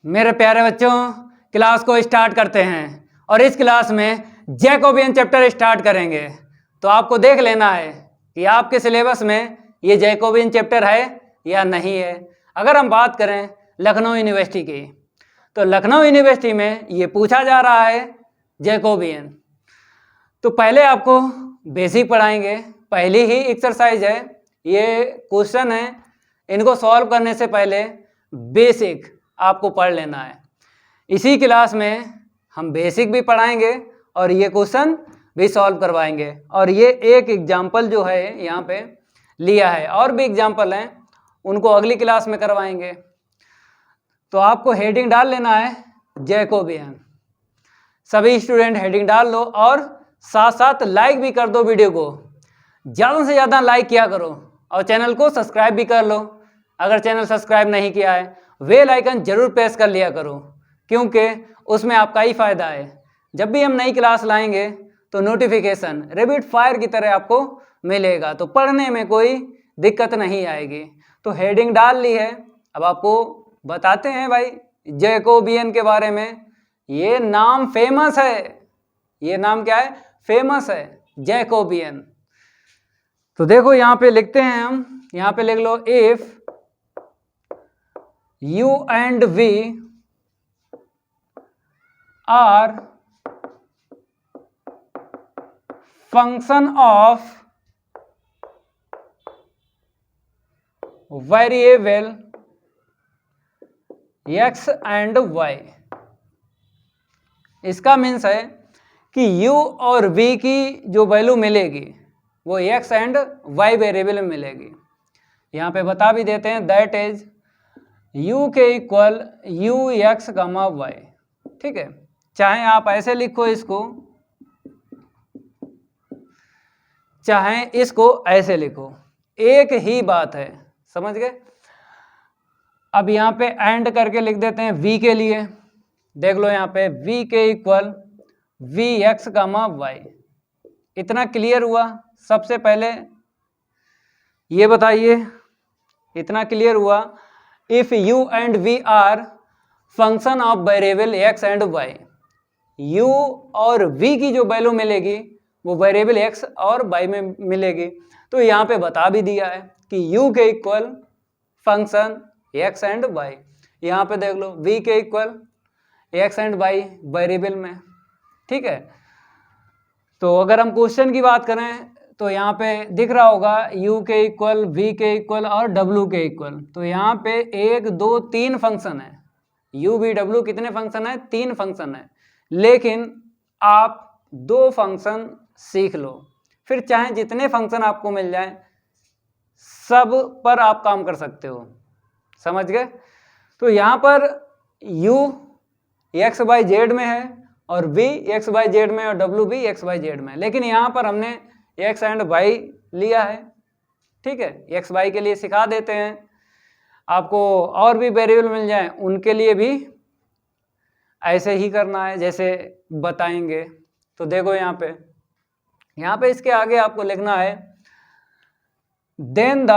मेरे प्यारे बच्चों, क्लास को स्टार्ट करते हैं और इस क्लास में जैकोबियन चैप्टर स्टार्ट करेंगे। तो आपको देख लेना है कि आपके सिलेबस में ये जैकोबियन चैप्टर है या नहीं है। अगर हम बात करें लखनऊ यूनिवर्सिटी की, तो लखनऊ यूनिवर्सिटी में ये पूछा जा रहा है जैकोबियन। तो पहले आपको बेसिक पढ़ाएंगे, पहली ही एक्सरसाइज है, ये क्वेश्चन है, इनको सॉल्व करने से पहले बेसिक आपको पढ़ लेना है। इसी क्लास में हम बेसिक भी पढ़ाएंगे और ये क्वेश्चन भी सॉल्व करवाएंगे। और ये एक एग्जाम्पल जो है यहाँ पे लिया है, और भी एग्जाम्पल हैं, उनको अगली क्लास में करवाएंगे। तो आपको हेडिंग डाल लेना है जैकोबियन। सभी स्टूडेंट हेडिंग डाल लो और साथ साथ लाइक भी कर दो वीडियो को, ज़्यादा से ज़्यादा लाइक किया करो और चैनल को सब्सक्राइब भी कर लो। अगर चैनल सब्सक्राइब नहीं किया है, बेल आइकन जरूर प्रेस कर लिया करो, क्योंकि उसमें आपका ही फायदा है। जब भी हम नई क्लास लाएंगे तो नोटिफिकेशन रैपिड फायर की तरह आपको मिलेगा, तो पढ़ने में कोई दिक्कत नहीं आएगी। तो हेडिंग डाल ली है, अब आपको बताते हैं भाई जैकोबियन के बारे में। ये नाम फेमस है, ये नाम क्या है, फेमस है जैकोबियन। तो देखो यहाँ पे लिखते हैं हम, यहाँ पे लिख लो if U and V are function of variable x and y। इसका मीन्स है कि u और v की जो वैल्यू मिलेगी वो x एंड y वेरिएबल में मिलेगी। यहाँ पे बता भी देते हैं, दैट इज u के equal u x comma y। ठीक है, चाहे आप ऐसे लिखो इसको, चाहे इसको ऐसे लिखो, एक ही बात है, समझ गए। अब यहाँ पे एंड करके लिख देते हैं v के लिए। देख लो यहाँ पे v के equal v x comma y। इतना क्लियर हुआ? सबसे पहले ये बताइए, इतना क्लियर हुआ? If u and v are function of variable x and y, u और v की जो वैल्यू मिलेगी वो वेरिएबल x और y में मिलेगी। तो यहाँ पे बता भी दिया है कि u के equal function x and y। यहाँ पे देख लो v के equal x and y variable में। ठीक है, तो अगर हम क्वेश्चन की बात करें तो यहाँ पे दिख रहा होगा u के इक्वल, v के इक्वल और w के इक्वल। तो यहाँ पे 1 2 3 फंक्शन है, u v w कितने फंक्शन है? 3 फंक्शन है। लेकिन आप 2 फंक्शन सीख लो, फिर चाहे जितने फंक्शन आपको मिल जाए सब पर आप काम कर सकते हो, समझ गए। तो यहाँ पर u x y z में है और v x y z में और w भी x y z में, लेकिन यहाँ पर हमने x एंड y लिया है। ठीक है, x y के लिए सिखा देते हैं, आपको और भी वेरिएबल मिल जाए उनके लिए भी ऐसे ही करना है जैसे बताएंगे। तो देखो यहाँ पे इसके आगे आपको लिखना है then the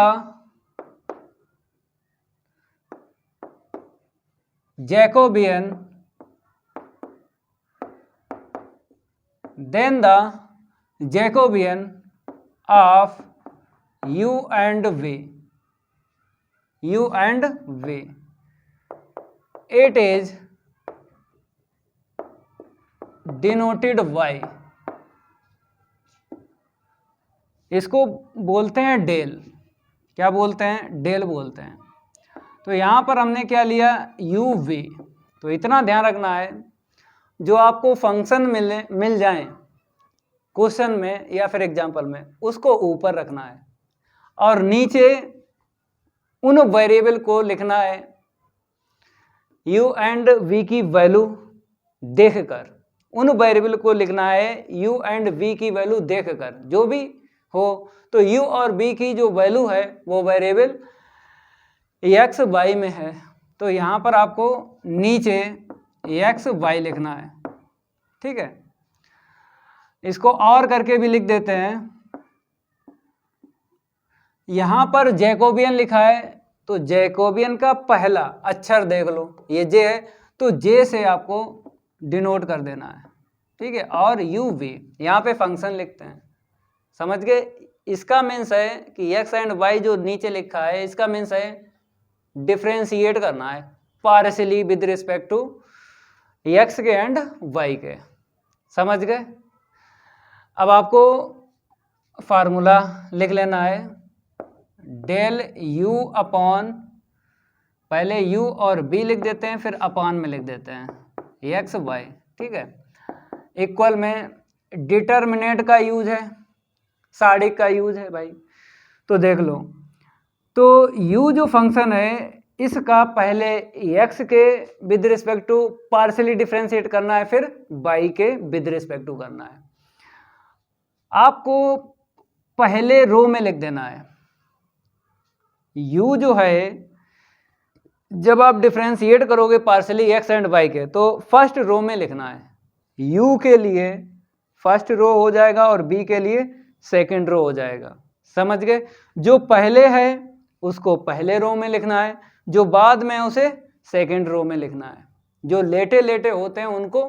Jacobian of u and v it is denoted by, इसको बोलते हैं डेल। क्या बोलते हैं? डेल बोलते हैं। तो यहाँ पर हमने क्या लिया? u v। तो इतना ध्यान रखना है, जो आपको फंक्शन मिल जाए क्वेश्चन में या फिर एग्जाम्पल में, उसको ऊपर रखना है और नीचे उन वेरिएबल को लिखना है u एंड v की वैल्यू देखकर। उन वेरिएबल को लिखना है u एंड v की वैल्यू देखकर, जो भी हो। तो u और v की जो वैल्यू है वो वेरिएबल x y में है, तो यहाँ पर आपको नीचे x y लिखना है। ठीक है, इसको और करके भी लिख देते हैं। यहाँ पर जैकोबियन लिखा है तो जैकोबियन का पहला अक्षर देख लो, ये जे है तो जे से आपको डिनोट कर देना है, ठीक है। और यू वी यहाँ पे फंक्शन लिखते हैं, समझ गए। इसका मीन्स है कि एक्स एंड वाई जो नीचे लिखा है इसका मीन्स है डिफ्रेंशिएट करना है partially with respect to X के एंड वाई के, समझ गए। अब आपको फार्मूला लिख लेना है, डेल यू अपॉन, पहले यू और बी लिख देते हैं फिर अपॉन में लिख देते हैं एक्स वाई, ठीक है। इक्वल में डिटर्मिनेंट का यूज है, साडिक का यूज है भाई। तो देख लो, तो u जो फंक्शन है इसका पहले x के with respect to partially differentiate करना है, फिर y के विद रिस्पेक्ट टू करना है। आपको पहले रो में लिख देना है u जो है, जब आप डिफरेंशिएट करोगे पार्शियली x एंड y के तो फर्स्ट रो में लिखना है, u के लिए फर्स्ट रो हो जाएगा और b के लिए सेकंड रो हो जाएगा, समझ गए। जो पहले है उसको पहले रो में लिखना है, जो बाद में उसे सेकंड रो में लिखना है। जो लेटे लेटे होते हैं उनको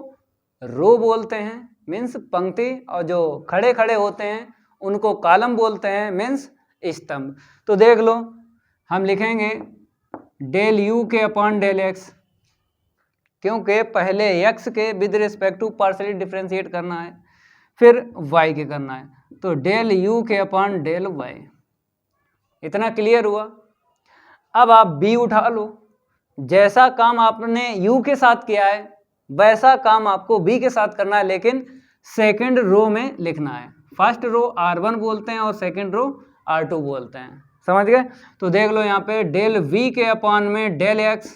रो बोलते हैं, मीन्स पंक्ति, और जो खड़े खड़े होते हैं उनको कॉलम बोलते हैं, मीन्स स्तंभ। तो देख लो, हम लिखेंगे डेल यू के अपॉन डेल एक्स, क्योंकि पहले x के with respect to partially differentiate करना है, फिर y के करना है, तो डेल यू के अपॉन डेल y। इतना क्लियर हुआ। अब आप b उठा लो, जैसा काम आपने u के साथ किया है वैसा काम आपको b के साथ करना है, लेकिन सेकंड रो में लिखना है। फर्स्ट रो R1 बोलते हैं और सेकंड रो R2 बोलते हैं, समझ गए। तो देख लो यहाँ पे डेल v के अपॉन में डेल x,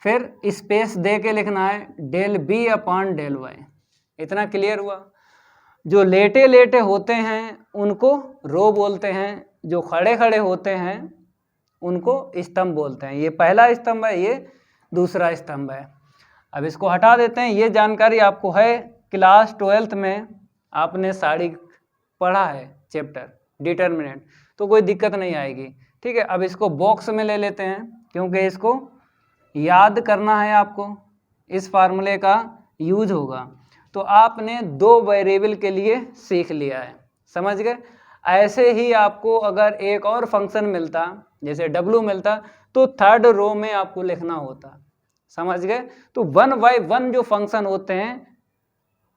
फिर स्पेस दे के लिखना है del b upon del y। इतना क्लियर हुआ। जो लेटे लेटे होते हैं उनको रो बोलते हैं, जो खड़े खड़े होते हैं उनको स्तंभ बोलते हैं। ये पहला स्तंभ है, ये दूसरा स्तंभ है। अब इसको हटा देते हैं। ये जानकारी आपको है, क्लास 12th में आपने साड़ी पढ़ा है चैप्टर डिटर्मिनेंट, तो कोई दिक्कत नहीं आएगी, ठीक है। अब इसको बॉक्स में ले लेते हैं, क्योंकि इसको याद करना है आपको, इस फार्मूले का यूज होगा। तो आपने दो वेरिएबल के लिए सीख लिया है, समझ गए। ऐसे ही आपको अगर एक और फंक्शन मिलता, जैसे w मिलता, तो थर्ड रो में आपको लिखना होता, समझ गए। तो 1 बाय 1 जो फंक्शन होते हैं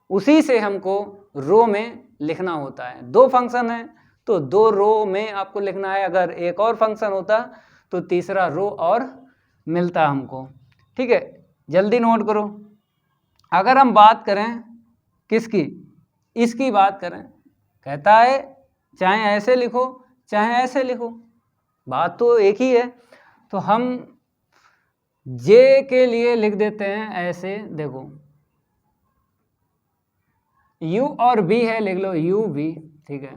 उसी से हमको रो में लिखना होता है। दो फंक्शन है तो दो रो में आपको लिखना है, अगर एक और फंक्शन होता तो तीसरा रो और मिलता हमको, ठीक है। जल्दी नोट करो। अगर हम बात करें किसकी, इसकी बात करें, कहता है चाहे ऐसे लिखो चाहे ऐसे लिखो, बात तो एक ही है। तो हम जे के लिए लिख देते हैं ऐसे, देखो u और v है, लिख लो u v, ठीक है।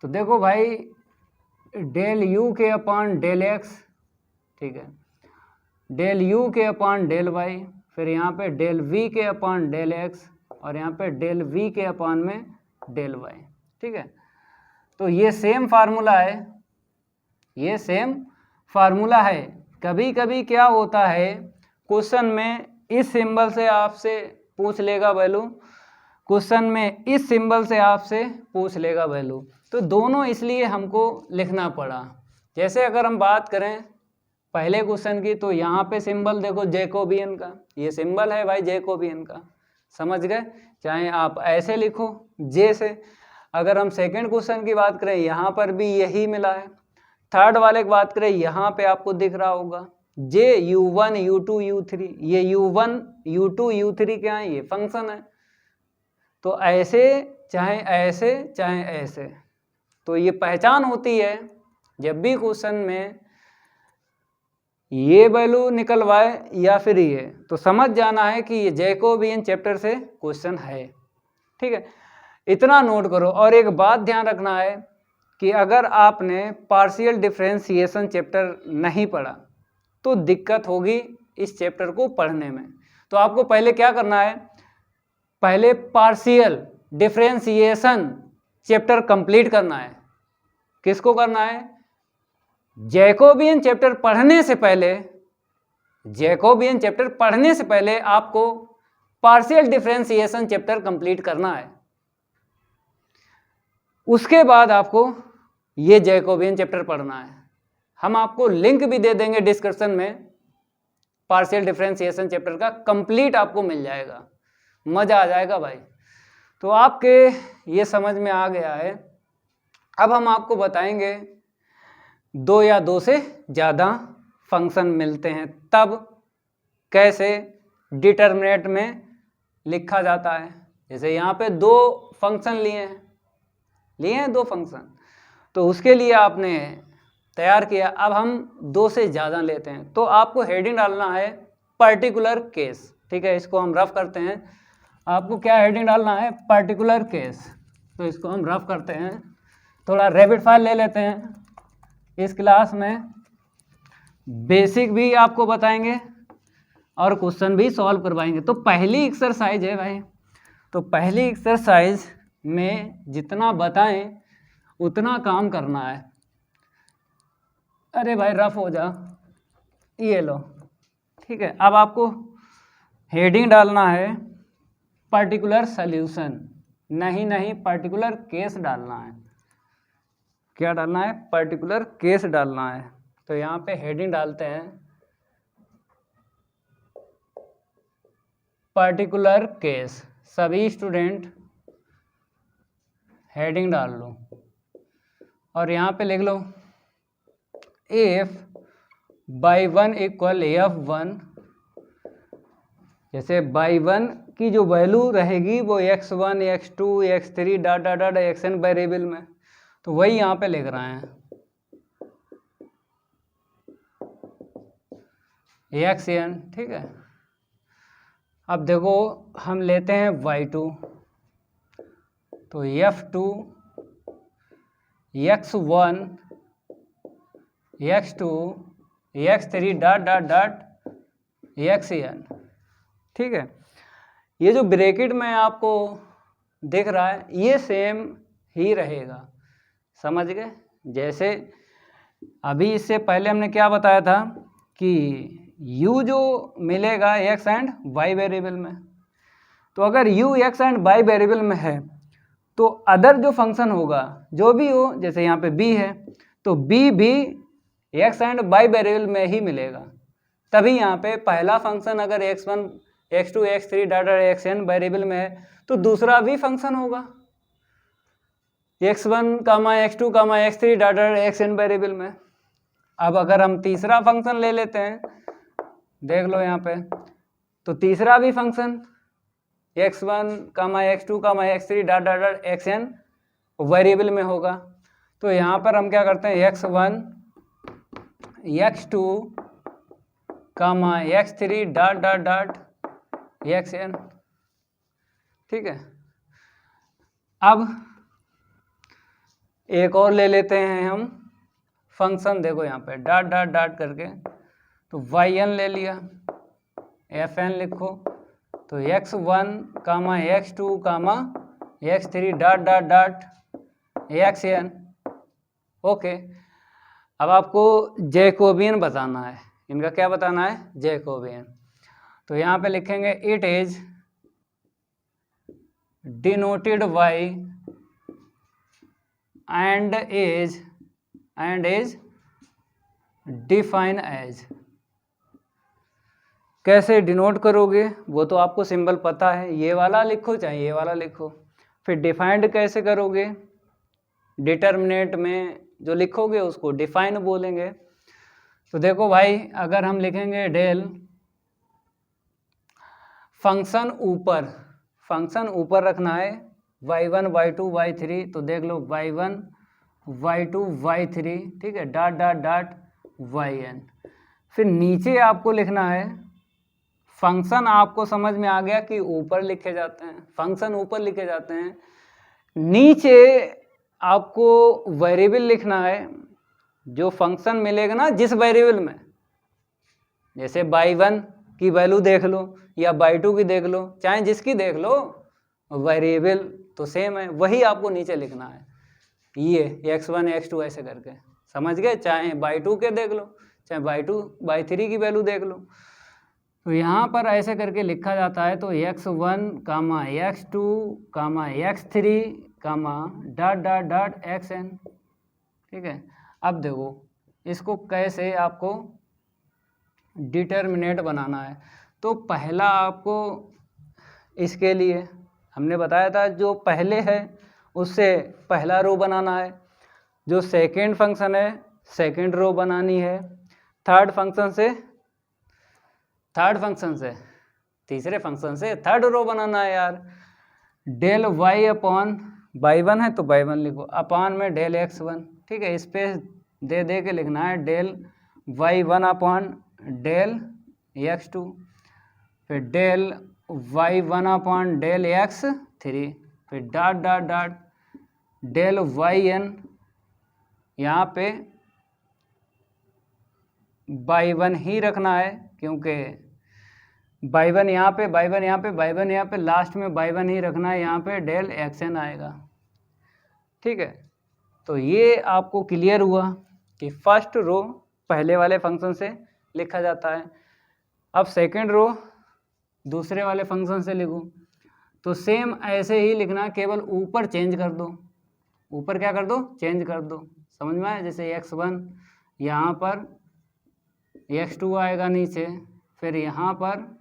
तो देखो भाई डेल u के अपॉन डेल x, ठीक है, डेल u के अपॉन डेल y, फिर यहाँ पे डेल v के अपॉन डेल x, और यहाँ पे डेल v के अपॉन में डेल y, ठीक है। तो ये सेम फार्मूला है, ये सेम फार्मूला है। कभी कभी क्या होता है क्वेश्चन में इस सिंबल से आपसे पूछ लेगा वैल्यू, क्वेश्चन में इस सिंबल से आपसे पूछ लेगा वैल्यू, तो दोनों इसलिए हमको लिखना पड़ा। जैसे अगर हम बात करें पहले क्वेश्चन की, तो यहाँ पे सिंबल देखो जैकोबियन का, ये सिंबल है भाई जैकोबियन का, समझ गए। चाहे आप ऐसे लिखो जे से। अगर हम सेकंड क्वेश्चन की बात करें, यहाँ पर भी यही मिला है। थर्ड वाले की बात करें, यहाँ पे आपको दिख रहा होगा जे u1 u2 u3, ये u1 u2 u3 क्या है, ये फंक्शन है। तो ऐसे चाहे ऐसे चाहे ऐसे, तो ये पहचान होती है जब भी क्वेश्चन में ये वैल्यू निकलवाए या फिर ये, तो समझ जाना है कि ये जैकोबियन चैप्टर से क्वेश्चन है, ठीक है। इतना नोट करो। और एक बात ध्यान रखना है कि अगर आपने पार्शियल डिफरेंशिएशन चैप्टर नहीं पढ़ा तो दिक्कत होगी इस चैप्टर को पढ़ने में। तो आपको पहले क्या करना है, पहले पार्शियल डिफरेंशिएशन चैप्टर कंप्लीट करना है। किसको करना है, जैकोबियन चैप्टर पढ़ने से पहले आपको पार्शियल डिफरेंशिएशन चैप्टर कंप्लीट करना है। उसके बाद आपको ये जैकोबियन चैप्टर पढ़ना है। हम आपको लिंक भी दे देंगे डिस्क्रिप्शन में, पार्शियल डिफरेंशिएशन चैप्टर का कंप्लीट आपको मिल जाएगा, मजा आ जाएगा भाई। तो आपके ये समझ में आ गया है। अब हम आपको बताएंगे 2 या 2 से ज़्यादा फंक्शन मिलते हैं तब कैसे डिटर्मिनेंट में लिखा जाता है। जैसे यहाँ पे 2 फंक्शन लिए हैं 2 फंक्शन, तो उसके लिए आपने तैयार किया। अब हम 2 से ज़्यादा लेते हैं तो आपको हेडिंग डालना है पर्टिकुलर केस। ठीक है, इसको हम रफ करते हैं। आपको क्या हेडिंग डालना है? Particular case. तो इसको हम रफ करते हैं, थोड़ा रैपिड फायर ले लेते हैं। इस क्लास में बेसिक भी आपको बताएंगे और क्वेश्चन भी सॉल्व करवाएंगे। तो पहली एक्सरसाइज है भाई, तो पहली एक्सरसाइज में जितना बताएं उतना काम करना है। अरे भाई रफ हो जा, ये लो। ठीक है, अब आपको हेडिंग डालना है पर्टिकुलर सॉल्यूशन, नहीं पर्टिकुलर केस डालना है। क्या डालना है? पर्टिकुलर केस डालना है। तो यहाँ पे हेडिंग डालते हैं पर्टिकुलर केस। सभी स्टूडेंट हेडिंग डाल लो और यहाँ पे लिख लो इफ y1 इक्वल f1। जैसे y1 की जो वैल्यू रहेगी वो x1 x2 x3 dot dot dot xn variable में, तो वही यहाँ पे लिख रहे हैं xn। ठीक है, अब देखो हम लेते हैं y2, तो f2 x1 x2 x3 dot dot dot xn। ठीक है, ये जो ब्रैकेट में आपको दिख रहा है ये सेम ही रहेगा, समझ गए? जैसे अभी इससे पहले हमने क्या बताया था कि u जो मिलेगा x एंड y वेरिएबल में, तो अगर u x and y variable में है तो अदर जो फंक्शन होगा जो भी हो, जैसे यहाँ पे b है तो b भी x एंड y वेरिएबल में ही मिलेगा। तभी यहाँ पे पहला फंक्शन अगर x1 x2 x3 dot xn variable में है तो दूसरा भी फंक्शन होगा x1 x2 x3 dot xn variable में। अब अगर हम तीसरा फंक्शन ले लेते हैं, देख लो यहाँ पे, तो तीसरा भी function x1 x2 x3 dot dot xn variable में होगा। तो यहाँ पर हम क्या करते हैं x1 x2 x3 dot dot dot xn। ठीक है, अब एक और ले लेते हैं हम फंक्शन। देखो यहाँ पे डॉट डॉट डॉट करके, तो yn ले लिया, fn लिखो, तो x1 x2 x3 dot dot dot xn। Okay, अब आपको जैकोबियन बताना है। इनका क्या बताना है? जैकोबियन। तो यहाँ पे लिखेंगे it is denoted by and is define as. कैसे डिनोट करोगे वो तो आपको सिंबल पता है, ये वाला लिखो चाहे ये वाला लिखो। फिर डिफाइंड कैसे करोगे? डिटर्मिनेंट में जो लिखोगे उसको डिफाइन बोलेंगे। तो देखो भाई, अगर हम लिखेंगे डेल फंक्शन ऊपर रखना है y1 y2 y3, तो देख लो y1 y2 y3, ठीक है, डॉट डॉट डॉट yn। फिर नीचे आपको लिखना है फंक्शन। आपको समझ में आ गया कि ऊपर लिखे जाते हैं फंक्शन, ऊपर लिखे जाते हैं। नीचे आपको वेरिएबल लिखना है जो फंक्शन मिलेगा ना जिस वेरिएबल में, जैसे y1 की वैल्यू देख लो या y2 की देख लो, चाहे जिसकी देख लो, वेरिएबल तो सेम है, वही आपको नीचे लिखना है। ये x1 x2 ऐसे करके, समझ गए, चाहे बाई 2 के देख लो, चाहे बाई 2 बाई 3 की वैल्यू देख लो। तो यहाँ पर ऐसे करके लिखा जाता है, तो x1 कामा x2 कामा x3 कामा डॉट डॉट डॉट xn, ठीक है। अब देखो इसको कैसे आपको डिटर्मिनेट बनाना है। तो पहला आपको इसके लिए हमने बताया था, जो पहले है उससे पहला रो बनाना है, जो सेकेंड फंक्शन है सेकेंड रो बनानी है, थर्ड फंक्शन से तीसरे फंक्शन से थर्ड रो बनाना है यार। डेल वाई अपॉन बाई 1 है तो बाई 1 लिखो, अपान में डेल x1, ठीक है, स्पेस दे दे के लिखना है del Y 1 upon del x2, फिर del Y 1 upon del x3, फिर dot dot dot del y n, यहाँ पे बाई 1 ही रखना है क्योंकि बाई 1 यहाँ पे, बाई 1 यहाँ पे, बाई 1 यहाँ पे, लास्ट में बाई 1 ही रखना है, यहाँ पे डेल xn आएगा, ठीक है। तो ये आपको क्लियर हुआ कि फर्स्ट रो पहले वाले फंक्शन से लिखा जाता है। अब सेकंड रो दूसरे वाले फंक्शन से लिखो, तो सेम ऐसे ही लिखना, केवल ऊपर चेंज कर दो, ऊपर क्या कर दो, चेंज कर दो, समझ में आया। जैसे x1 यहाँ पर x2 आएगा नीचे, फिर यहाँ पर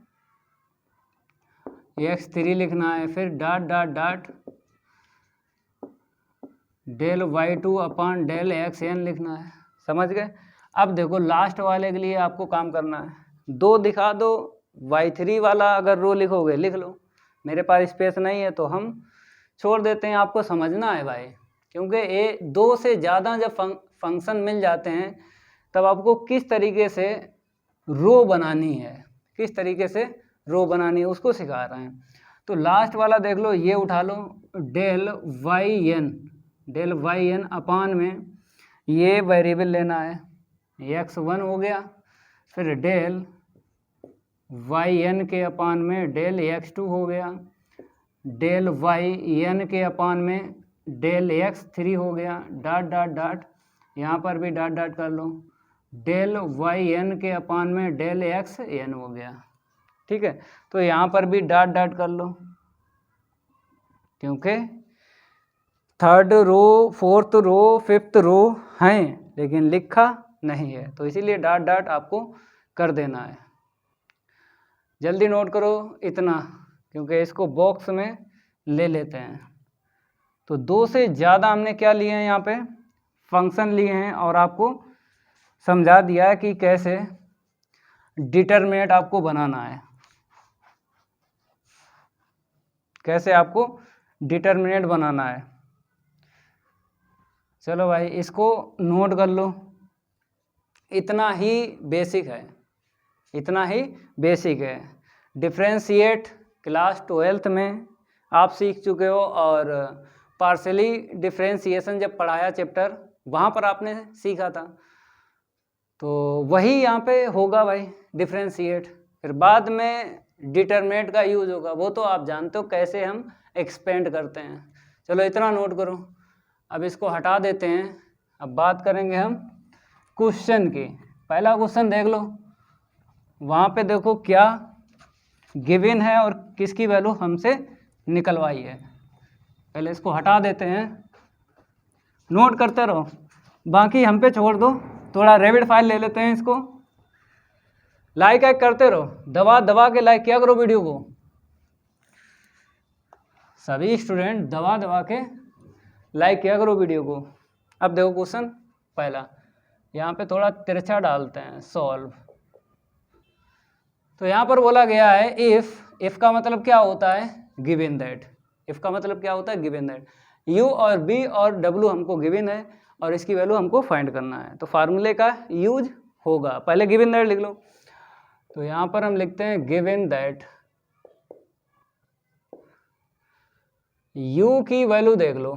x3 लिखना है, फिर dot dot dot del y2 upon del xn लिखना है, समझ गए। अब देखो लास्ट वाले के लिए आपको काम करना है, 2 दिखा दो, y3 वाला अगर रो लिखोगे लिख लो, मेरे पास स्पेस नहीं है तो हम छोड़ देते हैं, आपको समझना है भाई, क्योंकि ये 2 से ज़्यादा जब फंक्शन मिल जाते हैं तब आपको किस तरीके से रो बनानी है, किस तरीके से रो बनानी है उसको सिखा रहे हैं। तो लास्ट वाला देख लो, ये उठा लो, डेल वाई एन अपान में ये वेरिएबल लेना है, x1 हो गया, फिर डेल वाई एन के अपान में डेल x2 हो गया, डेल वाई एन के अपान में डेल x3 हो गया, डॉट डॉट डॉट यहाँ पर भी डॉट डॉट कर लो, डेल वाई एन के अपान में डेल एक्स एन हो गया, ठीक है। तो यहाँ पर भी डॉट डॉट कर लो, क्योंकि third row, fourth row, fifth row हैं लेकिन लिखा नहीं है, तो इसीलिए डॉट डॉट आपको कर देना है। जल्दी नोट करो इतना, क्योंकि इसको बॉक्स में ले लेते हैं। तो 2 से ज़्यादा हमने क्या लिए हैं, यहाँ पे फंक्शन लिए हैं, और आपको समझा दिया है कि कैसे डिटरमिनेट आपको बनाना है, कैसे आपको डिटरमिनेट बनाना है। चलो भाई इसको नोट कर लो, इतना ही बेसिक है, इतना ही बेसिक है। डिफरेंशिएट क्लास 12th में आप सीख चुके हो, और पार्शियली डिफरेंशिएशन जब पढ़ाया चैप्टर, वहाँ पर आपने सीखा था, तो वही यहाँ पे होगा भाई डिफरेंशिएट। फिर बाद में डिटरमिनेट का यूज होगा, वो तो आप जानते हो कैसे हम एक्सपेंड करते हैं। चलो इतना नोट करो, अब इसको हटा देते हैं। अब बात करेंगे हम क्वेश्चन की। पहला क्वेश्चन देख लो, वहाँ पे देखो क्या गिवन है और किसकी वैल्यू हमसे निकलवाई है। पहले इसको हटा देते हैं, नोट करते रहो, बाकी हम पे छोड़ दो। थोड़ा रैपिड फायर ले लेते हैं इसको। लाइक करते रहो, दबा दबा के लाइक किया करो वीडियो को, सभी स्टूडेंट दबा दबा के लाइक किया करो वीडियो को। अब देखो क्वेश्चन पहला, यहाँ पे थोड़ा तिरछा डालते हैं, सॉल्व। तो यहाँ पर बोला गया है इफ का मतलब क्या होता है, गिवन दैट। इफ का मतलब क्या होता है, गिवन दैट। यू और बी और डब्ल्यू हमको गिवन है और इसकी वैल्यू हमको फाइंड करना है, तो फार्मूले का यूज होगा। पहले गिवन दैट लिख लो, तो यहाँ पर हम लिखते हैं गिवन दैट u की वैल्यू देख लो,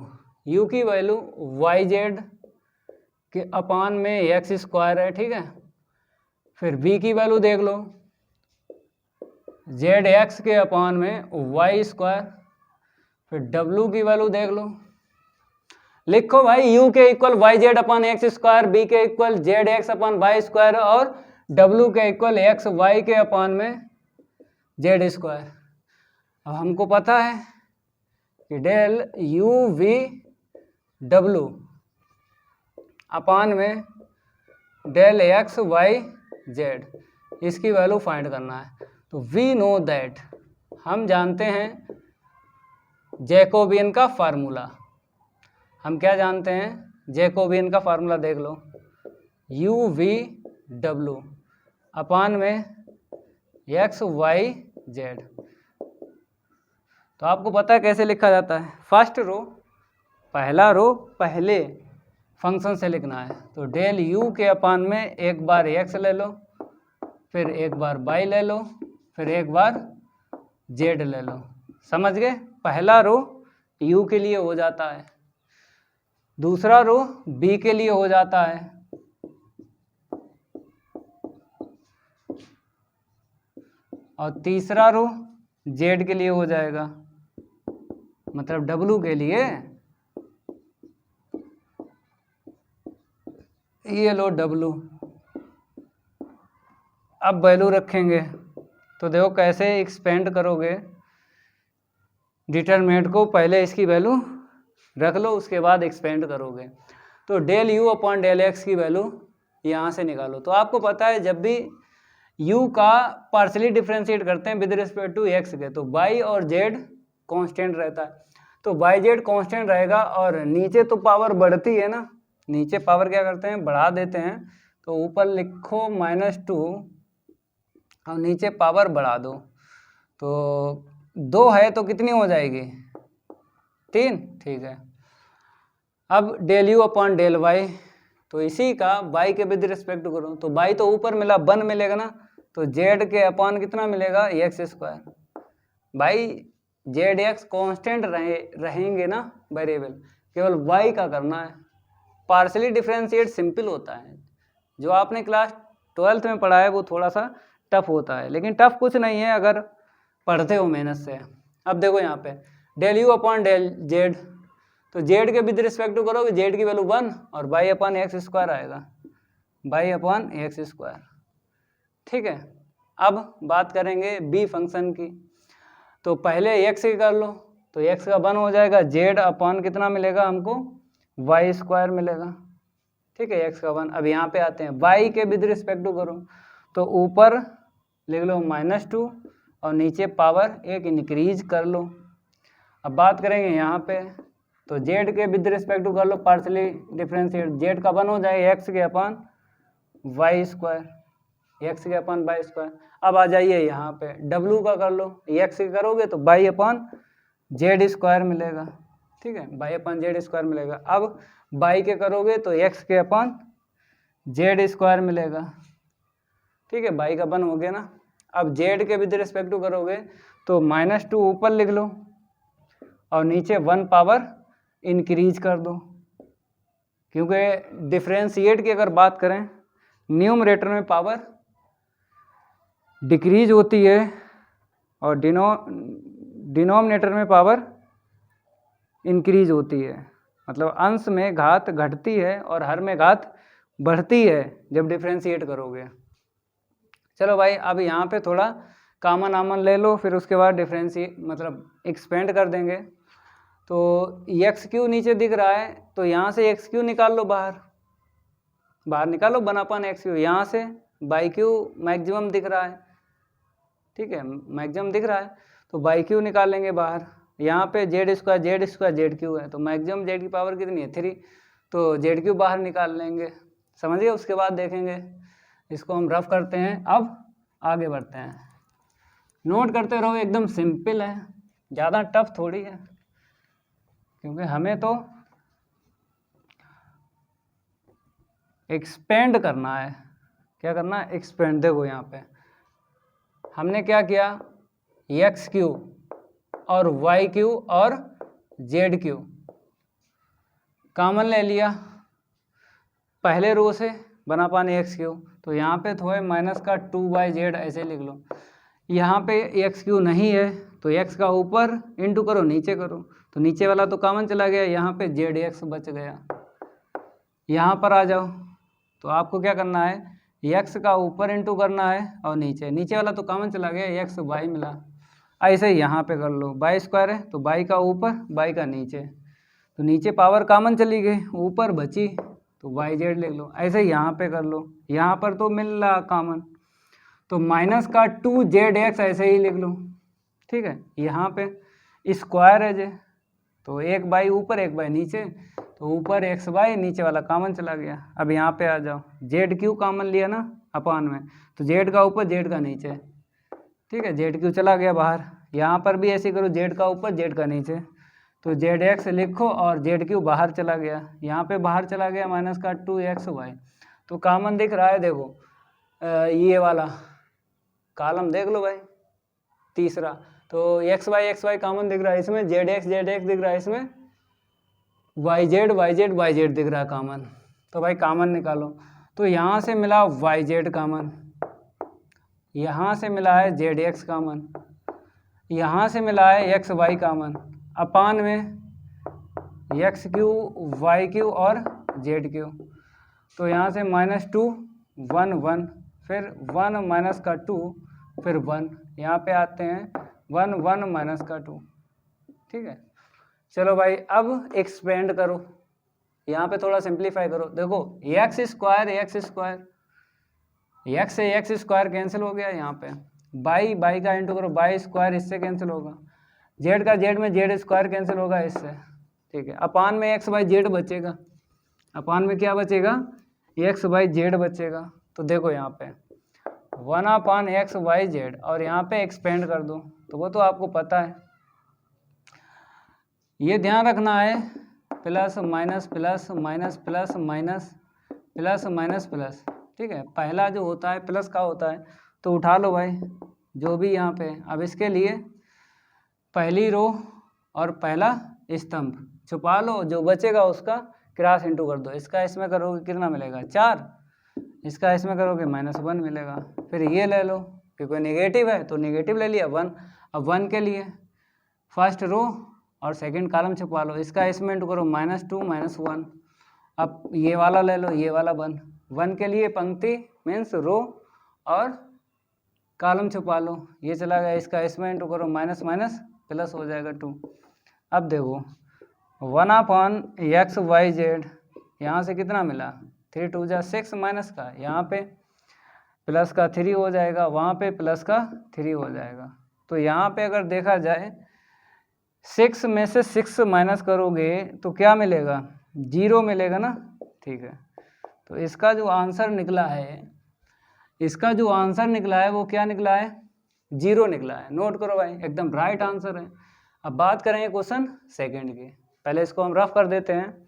u की वैल्यू yz के अपान में x स्क्वायर है, ठीक है। फिर v की वैल्यू देख लो, zx के अपान में y स्क्वायर। फिर w की वैल्यू देख लो, लिखो भाई u के इक्वल वाई जेड अपन एक्स स्क्वायर, बी के equal Z x upon Y square और w के इक्वल एक्स वाई के अपान में जेड स्क्वायर। अब हमको पता है कि डेल u v w अपान में डेल एक्स वाई जेड, इसकी वैल्यू फाइंड करना है। तो वी नो दैट, हम जानते हैं जैकोबियन का फार्मूला। हम क्या जानते हैं? जैकोबियन का फार्मूला देख लो, यू वी डब्लू अपान में एक्स वाई जेड। तो आपको पता है कैसे लिखा जाता है? फर्स्ट रो, पहला रो पहले फंक्शन से लिखना है। तो डेल यू के अपान में एक बार एक्स ले लो, फिर एक बार वाई ले लो, फिर एक बार जेड ले लो। समझ गए? पहला रो यू के लिए हो जाता है, दूसरा रो बी के लिए हो जाता है, और तीसरा रो जेड के लिए हो जाएगा, मतलब डब्लू के लिए। ये लो डब्लू। अब वैल्यू रखेंगे तो देखो कैसे एक्सपेंड करोगे। डिटरमिनेंट को पहले इसकी वैल्यू रख लो, उसके बाद एक्सपेंड करोगे। तो del you upon del x की वैल्यू यहाँ से निकालो। तो आपको पता है जब भी u का पार्शली डिफ्रेंशिएट करते हैं विद रिस्पेक्ट टू x के, तो y और z कांस्टेंट रहता है। तो y z कांस्टेंट रहेगा और नीचे तो पावर बढ़ती है ना, नीचे पावर क्या करते हैं? बढ़ा देते हैं। तो ऊपर लिखो -2 और नीचे पावर बढ़ा दो। तो 2 है तो कितनी हो जाएगी? 3। ठीक है। अब del you upon del y, तो इसी का y के विद रिस्पेक्ट करो। तो y तो ऊपर मिला 1 मिलेगा ना, तो z के अपॉन कितना मिलेगा? X square. भाई जेड एक्स कॉन्स्टेंट रहेंगे ना वेरिएबल, केवल y का करना है। पार्शली डिफरेंशिएट सिंपल होता है, जो आपने क्लास 12th में पढ़ा है वो थोड़ा सा टफ होता है, लेकिन टफ कुछ नहीं है अगर पढ़ते हो मेहनत से। अब देखो यहाँ पे del you upon del z, तो जेड के विद रिस्पेक्ट टू करोगे, जेड की वैल्यू 1 और वाई अपॉन एक्स स्क्वायर आएगा, वाई अपॉन एक्स स्क्वायर। ठीक है। अब बात करेंगे बी फंक्शन की। तो पहले एक्स की कर लो, तो एक्स का 1 हो जाएगा, जेड अपॉन कितना मिलेगा हमको? वाई स्क्वायर मिलेगा। ठीक है, एक्स का 1। अब यहाँ पे आते हैं, वाई के विद रिस्पेक्ट टू करो, तो ऊपर लिख लो -2 और नीचे पावर 1 इंक्रीज कर लो। अब बात करेंगे यहाँ पे, तो जेड के विद रिस्पेक्ट टू कर लो पार्शली डिफरेंशिएट, जेड का 1 हो जाएगा एक्स के अपान वाई स्क्वायर, एक्स के अपान वाई स्क्वायर। अब आ जाइए यहाँ पे डब्लू का कर लो, एक्स के करोगे तो वाई अपान जेड स्क्वायर मिलेगा। ठीक है, वाई अपान जेड स्क्वायर मिलेगा। अब वाई के करोगे तो एक्स के अपान जेड स्क्वायर मिलेगा। ठीक है, वाई का 1 हो गया ना। अब जेड के विद रिस्पेक्ट टू करोगे तो -2 ऊपर लिख लो और नीचे 1 पावर इंक्रीज कर दो, क्योंकि डिफरेंशिएट की अगर बात करें न्यूमरेटर में पावर डिक्रीज होती है और डिनोमिनेटर में पावर इंक्रीज होती है, मतलब अंश में घात घटती है और हर में घात बढ़ती है जब डिफरेंशिएट करोगे। चलो भाई, अब यहाँ पे थोड़ा कॉमन आमन ले लो, फिर उसके बाद डिफरेंशिएट मतलब एक्सपेंड कर देंगे। तो एक्स क्यू नीचे दिख रहा है, तो यहाँ से एक्स क्यू निकाल लो, बाहर निकालो 1/x क्यू। यहाँ से बाई क्यू मैक्सिमम दिख रहा है, ठीक है, मैक्सिमम दिख रहा है, तो बाई क्यू निकालेंगे बाहर। यहाँ पे जेड स्क्वायर जेड क्यू है, तो मैक्सिमम जेड की पावर कितनी है? 3, तो जेड क्यू बाहर निकाल लेंगे। समझिए, उसके बाद देखेंगे, इसको हम रफ करते हैं। अब आगे बढ़ते हैं, नोट करते रहो, एकदम सिंपल है, ज़्यादा टफ थोड़ी है, क्योंकि हमें तो एक्सपेंड करना है। क्या करना है? एक्सपेंड। देखो यहाँ पे हमने क्या किया, एक्स क्यू और वाई क्यू और जेड क्यू कॉमन ले लिया पहले रो से, बना पाने एक्स क्यू, तो यहाँ पे थोड़े -2/z ऐसे लिख लो। यहाँ पे एक्स क्यू नहीं है तो एक्स का ऊपर इंटू करो नीचे करो, तो नीचे वाला तो कॉमन चला गया, यहाँ पे जेड एक्स बच गया। यहाँ पर आ जाओ, तो आपको क्या करना है, एक्स का ऊपर इंटू करना है और नीचे वाला तो कॉमन चला गया, एक्स वाई मिला। ऐसे ही यहाँ पे कर लो, बाई स्क्वायर है तो बाई का ऊपर बाई का नीचे, तो नीचे पावर कॉमन चली गई, ऊपर बची तो वाई जेड लिख लो। ऐसे ही यहाँ पे कर लो, यहाँ पर तो मिल रहा कॉमन, तो माइनस का 2zx ऐसे ही लिख लो, ठीक है। यहाँ पे स्क्वायर है जे, तो एक बाई ऊपर एक बाई नीचे, तो ऊपर एक्स बाई, नीचे वाला कॉमन चला गया। अब यहाँ पे आ जाओ, जेड क्यू कॉमन लिया ना अपान में, तो जेड का ऊपर जेड का नीचे, ठीक है, जेड क्यू चला गया बाहर। यहाँ पर भी ऐसे करो, जेड का ऊपर जेड का नीचे, तो जेड एक्स लिखो और जेड क्यू बाहर चला गया, यहाँ पे बाहर चला गया माइनस का 2xy, तो कॉमन दिख रहा है, देखो ये वाला कॉलम देख लो भाई तीसरा, तो एक्स वाई कॉमन दिख रहा है इसमें, जेड एक्स दिख रहा है इसमें, वाई जेड दिख रहा है कॉमन, तो भाई कॉमन निकालो। तो यहाँ से मिला वाई जेड कॉमन, यहाँ से मिला है जेड एक्स कॉमन, यहाँ से मिला है एक्स वाई कॉमन, अपान में एक्स क्यू वाई क्यू और जेड क्यू, तो यहाँ से -2 1 1, फिर 1 माइनस का 2, फिर 1, यहाँ पे आते हैं 1 1 माइनस का 2, ठीक है। चलो भाई अब एक्सपेंड करो, यहाँ पे थोड़ा सिंप्लीफाई करो, देखो एक्स स्क्वायर एक्स से एक्स स्क्वायर कैंसिल हो गया, यहाँ पे बाई का इंटू करो, बाई स्क्वायर इससे कैंसिल होगा, जेड का जेड में जेड स्क्वायर कैंसिल होगा इससे, ठीक है। अपान में एक्स बाई जेड बचेगा, अपान में क्या बचेगा, एक्स बाई जेड बचेगा। तो देखो यहाँ पे 1/x/z और यहाँ पे एक्सपेंड कर दो, तो वो तो आपको पता है, ये ध्यान रखना है, plus minus plus minus plus minus plus minus plus, ठीक है। पहला जो होता है प्लस का होता है, तो उठा लो भाई जो भी यहाँ पे। अब इसके लिए पहली रो और पहला स्तंभ छुपा लो, जो बचेगा उसका क्रॉस इंटू कर दो, इसका इसमें करोगे कितना मिलेगा 4, इसका इसमें करोगे -1 मिलेगा। फिर ये ले लो, क्योंकि नेगेटिव है तो नेगेटिव ले लिया 1। अब 1 के लिए फर्स्ट रो और सेकंड कॉलम छुपा लो, इसका इसमें इंटू करो -2 -1। अब ये वाला ले लो, ये वाला 1 के लिए पंक्ति मीन्स रो और कॉलम छुपा लो, ये चला गया, इसका इसमें इंटू करो माइनस माइनस प्लस हो जाएगा 2। अब देखो 1/x/y/z, यहाँ से कितना मिला 3 2 जा 6 माइनस का, यहाँ पे प्लस का 3 हो जाएगा, वहाँ पे प्लस का 3 हो जाएगा। तो यहाँ पे अगर देखा जाए 6 में से 6 माइनस करोगे तो क्या मिलेगा 0 मिलेगा ना, ठीक है। तो इसका जो आंसर निकला है, इसका जो आंसर निकला है वो क्या निकला है 0 निकला है। नोट करो भाई, एकदम राइट आंसर है। अब बात करेंगे क्वेश्चन सेकंड की, पहले इसको हम रफ कर देते हैं,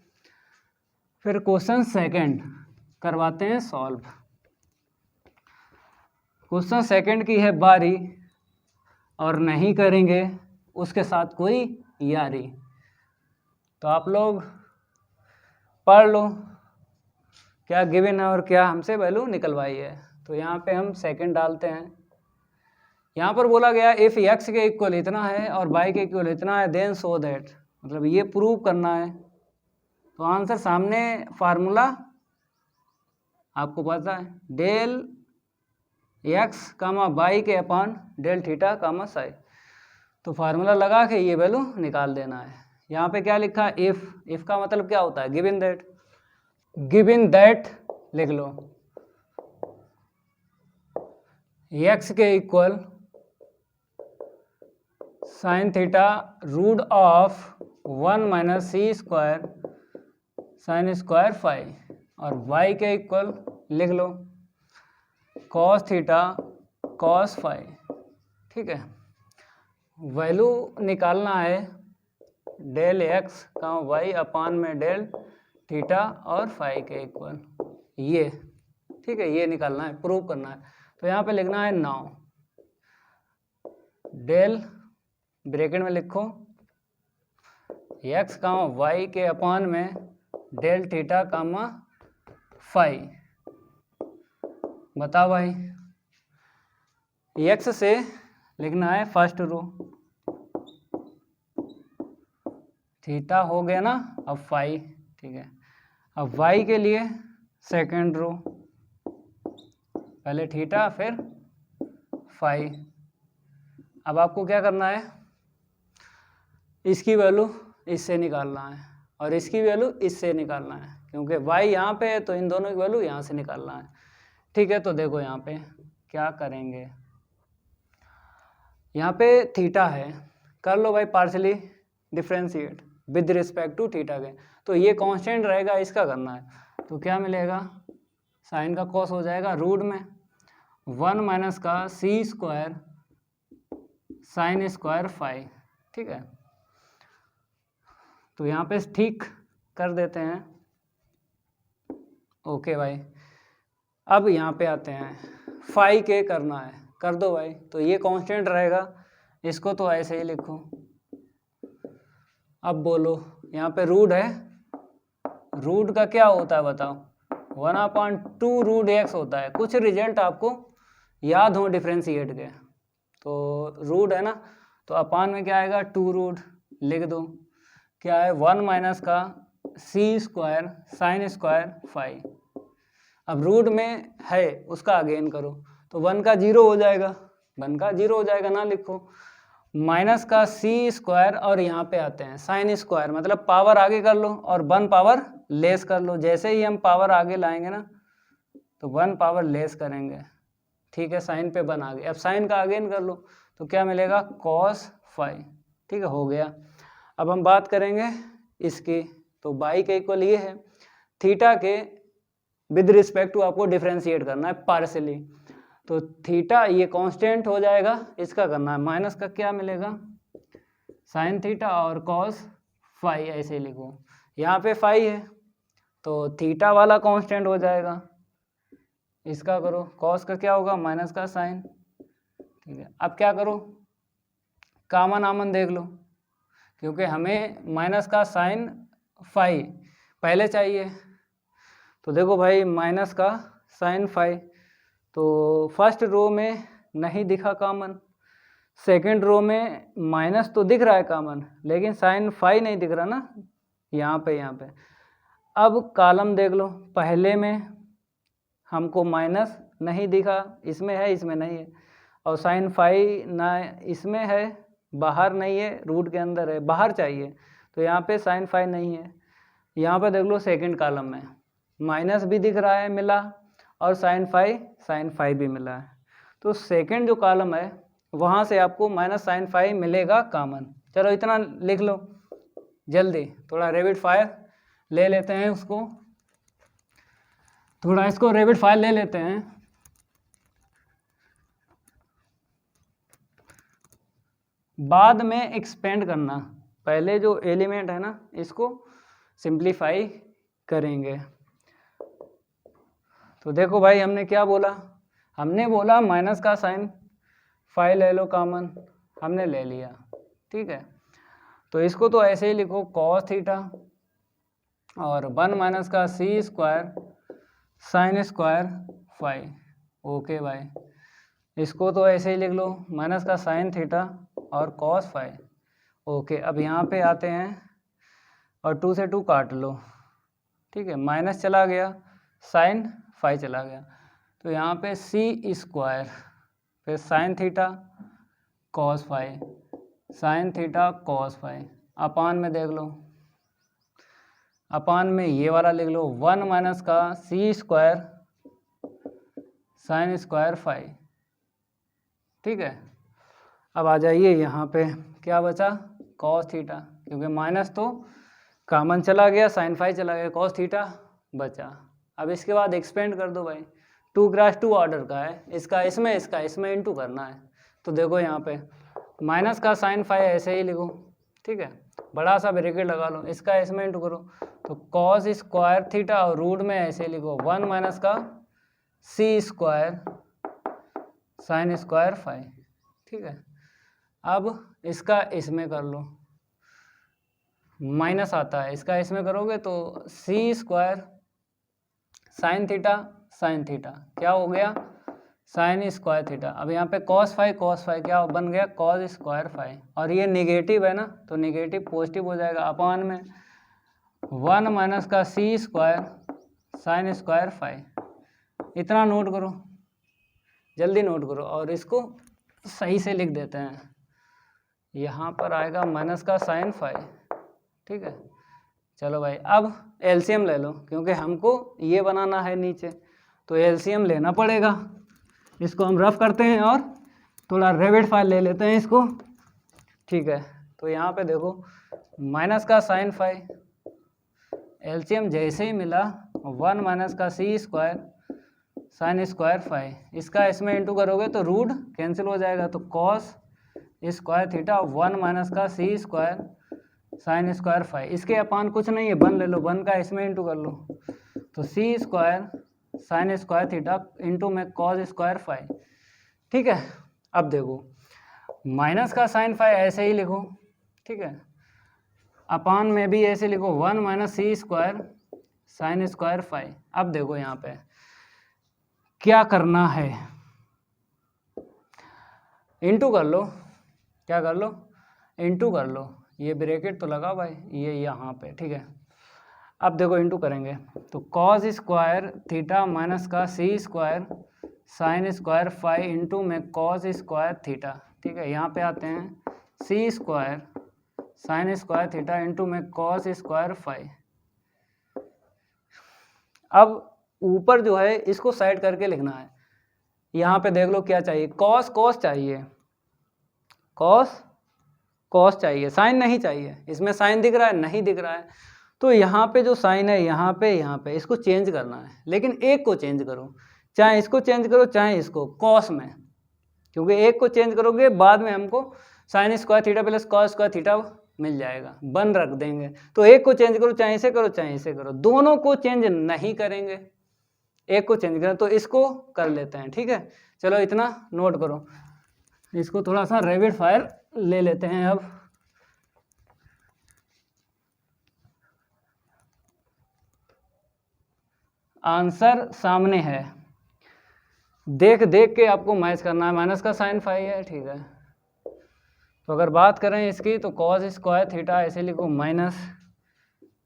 फिर क्वेश्चन सेकंड करवाते हैं सॉल्व। क्वेश्चन सेकंड की है बारी, और नहीं करेंगे उसके साथ कोई यारी। तो आप लोग पढ़ लो क्या गिवन है और क्या हमसे वैल्यू निकलवाई है। तो यहाँ पे हम सेकंड डालते हैं, यहाँ पर बोला गया इफ़ x के इक्वल इतना है और y के इक्वल इतना है देन सो दैट, मतलब ये प्रूव करना है। तो आंसर सामने, फार्मूला आपको पता है, डेल x कामा y के अपान डेल थीटा कामा साई। तो फार्मूला लगा के ये वैल्यू निकाल देना है। यहाँ पे क्या लिखा है इफ़ का मतलब क्या होता है गिवन दैट लिख लो, x के equal sine theta root of 1 minus c square sine square phi, और y के इक्वल लिख लो कॉस थीटा कॉस फाई, ठीक है। वैल्यू निकालना है डेल x का y अपान में डेल थीटा और फाई के इक्वल, ये ठीक है, ये निकालना है, प्रूव करना है। तो यहाँ पे लिखना है 9 डेल ब्रैकेट में लिखो x कामा y के अपान में डेल थीटा कामा फाई। बताओ भाई x से लिखना है फर्स्ट रो, थीटा हो गया ना। अब फाई, ठीक है। अब वाई के लिए सेकेंड रो, पहले थीटा फिर फाई। अब आपको क्या करना है, इसकी वैल्यू इससे निकालना है और इसकी वैल्यू इससे निकालना है, क्योंकि y यहाँ पे है तो इन दोनों की वैल्यू यहाँ से निकालना है, ठीक है। तो देखो यहाँ पे क्या करेंगे, यहाँ पे थीटा है, कर लो भाई partially differentiate with respect to theta के, तो ये कांस्टेंट रहेगा, इसका करना है। तो क्या मिलेगा, साइन का कॉस हो जाएगा रूट में 1 माइनस का c square sine square phi, ठीक है। तो यहाँ पे ठीक कर देते हैं, ओके भाई। अब यहाँ पे आते हैं, फाई के करना है, कर दो भाई। तो ये कांस्टेंट रहेगा, इसको तो ऐसे ही लिखो। अब बोलो, यहाँ पे रूट है, रूट का क्या होता है बताओ, 1/2 रूट एक्स होता है। कुछ रिजल्ट आपको याद हो डिफ्रेंशिएट के, तो रूट है ना, तो अपान में क्या आएगा 2 रूट, लिख दो। क्या है 1 माइनस का c square sine square phi. अब रूट में है उसका अगेन करो, तो 1 का 0 हो जाएगा, 1 का 0 हो जाएगा ना, लिखो माइनस का सी स्क्वायर और यहाँ पे आते हैं साइन स्क्वायर, मतलब पावर आगे कर लो और 1 पावर लेस कर लो। जैसे ही हम पावर आगे लाएंगे ना तो 1 पावर लेस करेंगे, ठीक है। साइन पे 1 आ गया, अब साइन का अगेन कर लो तो क्या मिलेगा कॉस फाई, ठीक है, हो गया। अब हम बात करेंगे इसकी, तो बाई के इक्वल ये है, थीटा के विद रिस्पेक्ट टू आपको डिफ्रेंशिएट करना है पार्शली। तो थीटा ये कांस्टेंट हो जाएगा, इसका करना है माइनस का क्या मिलेगा साइन थीटा और कॉस फाई, ऐसे लिखो। यहाँ पे फाई है तो थीटा वाला कांस्टेंट हो जाएगा, इसका करो, कॉस का क्या होगा माइनस का साइन, ठीक है। अब क्या करो, कॉमन आमन देख लो, क्योंकि हमें माइनस का साइन फाई पहले चाहिए। तो देखो भाई माइनस का साइन फाई, तो फर्स्ट रो में नहीं दिखा कॉमन, सेकंड रो में माइनस तो दिख रहा है कॉमन, लेकिन साइन फाई नहीं दिख रहा ना, यहाँ पे। अब कॉलम देख लो, पहले में हमको माइनस नहीं दिखा, इसमें है इसमें नहीं है, और साइन फाई ना इसमें है बाहर नहीं है, रूट के अंदर है, बाहर चाहिए, तो यहाँ पे साइन फाई नहीं है। यहाँ पे देख लो सेकंड कॉलम में माइनस भी दिख रहा है मिला, और साइन फाई भी मिला है। तो सेकंड जो कॉलम है वहाँ से आपको माइनस साइन फाई मिलेगा कॉमन। चलो इतना लिख लो जल्दी, थोड़ा रैपिड फायर ले लेते हैं उसको, थोड़ा इसको रैपिड फायर ले लेते हैं। बाद में एक्सपेंड करना, पहले जो एलिमेंट है ना इसको सिंप्लीफाई करेंगे। तो देखो भाई हमने क्या बोला, हमने बोला माइनस का साइन फाई ले लो कॉमन, हमने ले लिया, ठीक है। तो इसको तो ऐसे ही लिखो कॉस थीटा और 1 माइनस का c square sine square phi, okay भाई। इसको तो ऐसे ही लिख लो माइनस का साइन थीटा और कॉस फाई, ओके। अब यहाँ पे आते हैं और 2 से 2 काट लो, ठीक है, माइनस चला गया, साइन फाई चला गया, तो यहाँ पे सी स्क्वायर फिर sine theta cos phi, sine theta cos phi, अपान में देख लो, अपान में ये वाला लिख लो 1 माइनस का c square sine square phi, ठीक है। अब आ जाइए यहाँ पे क्या बचा कॉस थीटा, क्योंकि माइनस तो कॉमन चला गया, साइन फाई चला गया, कॉस थीटा बचा। अब इसके बाद एक्सपेंड कर दो भाई, 2x2 ऑर्डर का है, इसका इसमें इंटू करना है। तो देखो यहाँ पे माइनस का साइन फाई ऐसे ही लिखो, ठीक है, बड़ा सा ब्रैकेट लगा लो, इसका इसमें इंटू करो, तो कॉस स्क्वायर थीटा और रूट में ऐसे लिखो 1 माइनस का c square sine square phi, ठीक है। अब इसका इसमें कर लो, माइनस आता है, इसका इसमें करोगे तो सी स्क्वायर साइन थीटा क्या हो गया साइन स्क्वायर थीटा। अब यहाँ पे कॉस फाई क्या बन गया, कॉस स्क्वायर फाई, और ये निगेटिव है ना, तो निगेटिव पॉजिटिव हो जाएगा, अपान में 1 माइनस का c square sine square phi. इतना नोट करो, जल्दी नोट करो, और इसको सही से लिख देते हैं। यहाँ पर आएगा माइनस का साइन फाई, ठीक है। चलो भाई, अब एलसीएम ले लो, क्योंकि हमको ये बनाना है नीचे, तो एलसीएम लेना पड़ेगा। इसको हम रफ करते हैं और थोड़ा रेविड फाइल ले लेते हैं इसको, ठीक है। तो यहाँ पे देखो माइनस का साइन फाई, एलसीएम जैसे ही मिला 1 माइनस का c square sine square phi, इसका इसमें इंटू करोगे तो रूट कैंसिल हो जाएगा, तो कॉस स्क्वायर थीटा 1 माइनस का c square sine square phi. इसके अपान कुछ नहीं है, 1 ले लो, 1 का इसमें इंटू कर लो, तो c square sine square theta into में कॉस स्क्वायर फाई, ठीक है। अब देखो माइनस का साइन फाई ऐसे ही लिखो, ठीक है, अपान में भी ऐसे लिखो 1 minus c square sine square phi. अब देखो यहाँ पे क्या करना है, इंटू कर लो, क्या कर लो, इंटू कर लो, ये ब्रैकेट तो लगा भाई, ये यहाँ पे, ठीक है। अब देखो इंटू करेंगे तो कॉस स्क्वायर थीटा माइनस का c square sine square phi into में कॉस स्क्वायर थीटा, ठीक है। यहाँ पे आते हैं c square sine square theta into में कॉस स्क्वायर फाई। अब ऊपर जो है इसको साइड करके लिखना है। यहाँ पे देख लो क्या चाहिए, कॉस कॉस चाहिए, कॉस कॉस चाहिए, साइन नहीं चाहिए। इसमें साइन दिख रहा है, नहीं दिख रहा है, तो यहाँ पे जो साइन है यहाँ पे इसको चेंज करना है, लेकिन एक को चेंज करो, चाहे इसको चेंज करो चाहे इसको, कॉस में, क्योंकि एक को चेंज करोगे बाद में हमको sine square theta plus cos square theta मिल जाएगा, 1 रख देंगे। तो एक को चेंज करो, चाहे इसे करो चाहे इसे करो, दोनों को चेंज नहीं करेंगे, एक को चेंज करें, तो इसको कर लेते हैं, ठीक है। चलो इतना नोट करो, इसको थोड़ा सा रैपिड फायर ले लेते हैं। अब आंसर सामने है, देख देख के आपको मैच करना है। माइनस का साइन फाई है, ठीक है। तो अगर बात करें इसकी तो कॉस स्क्वायर थीटा ऐसे लिखो माइनस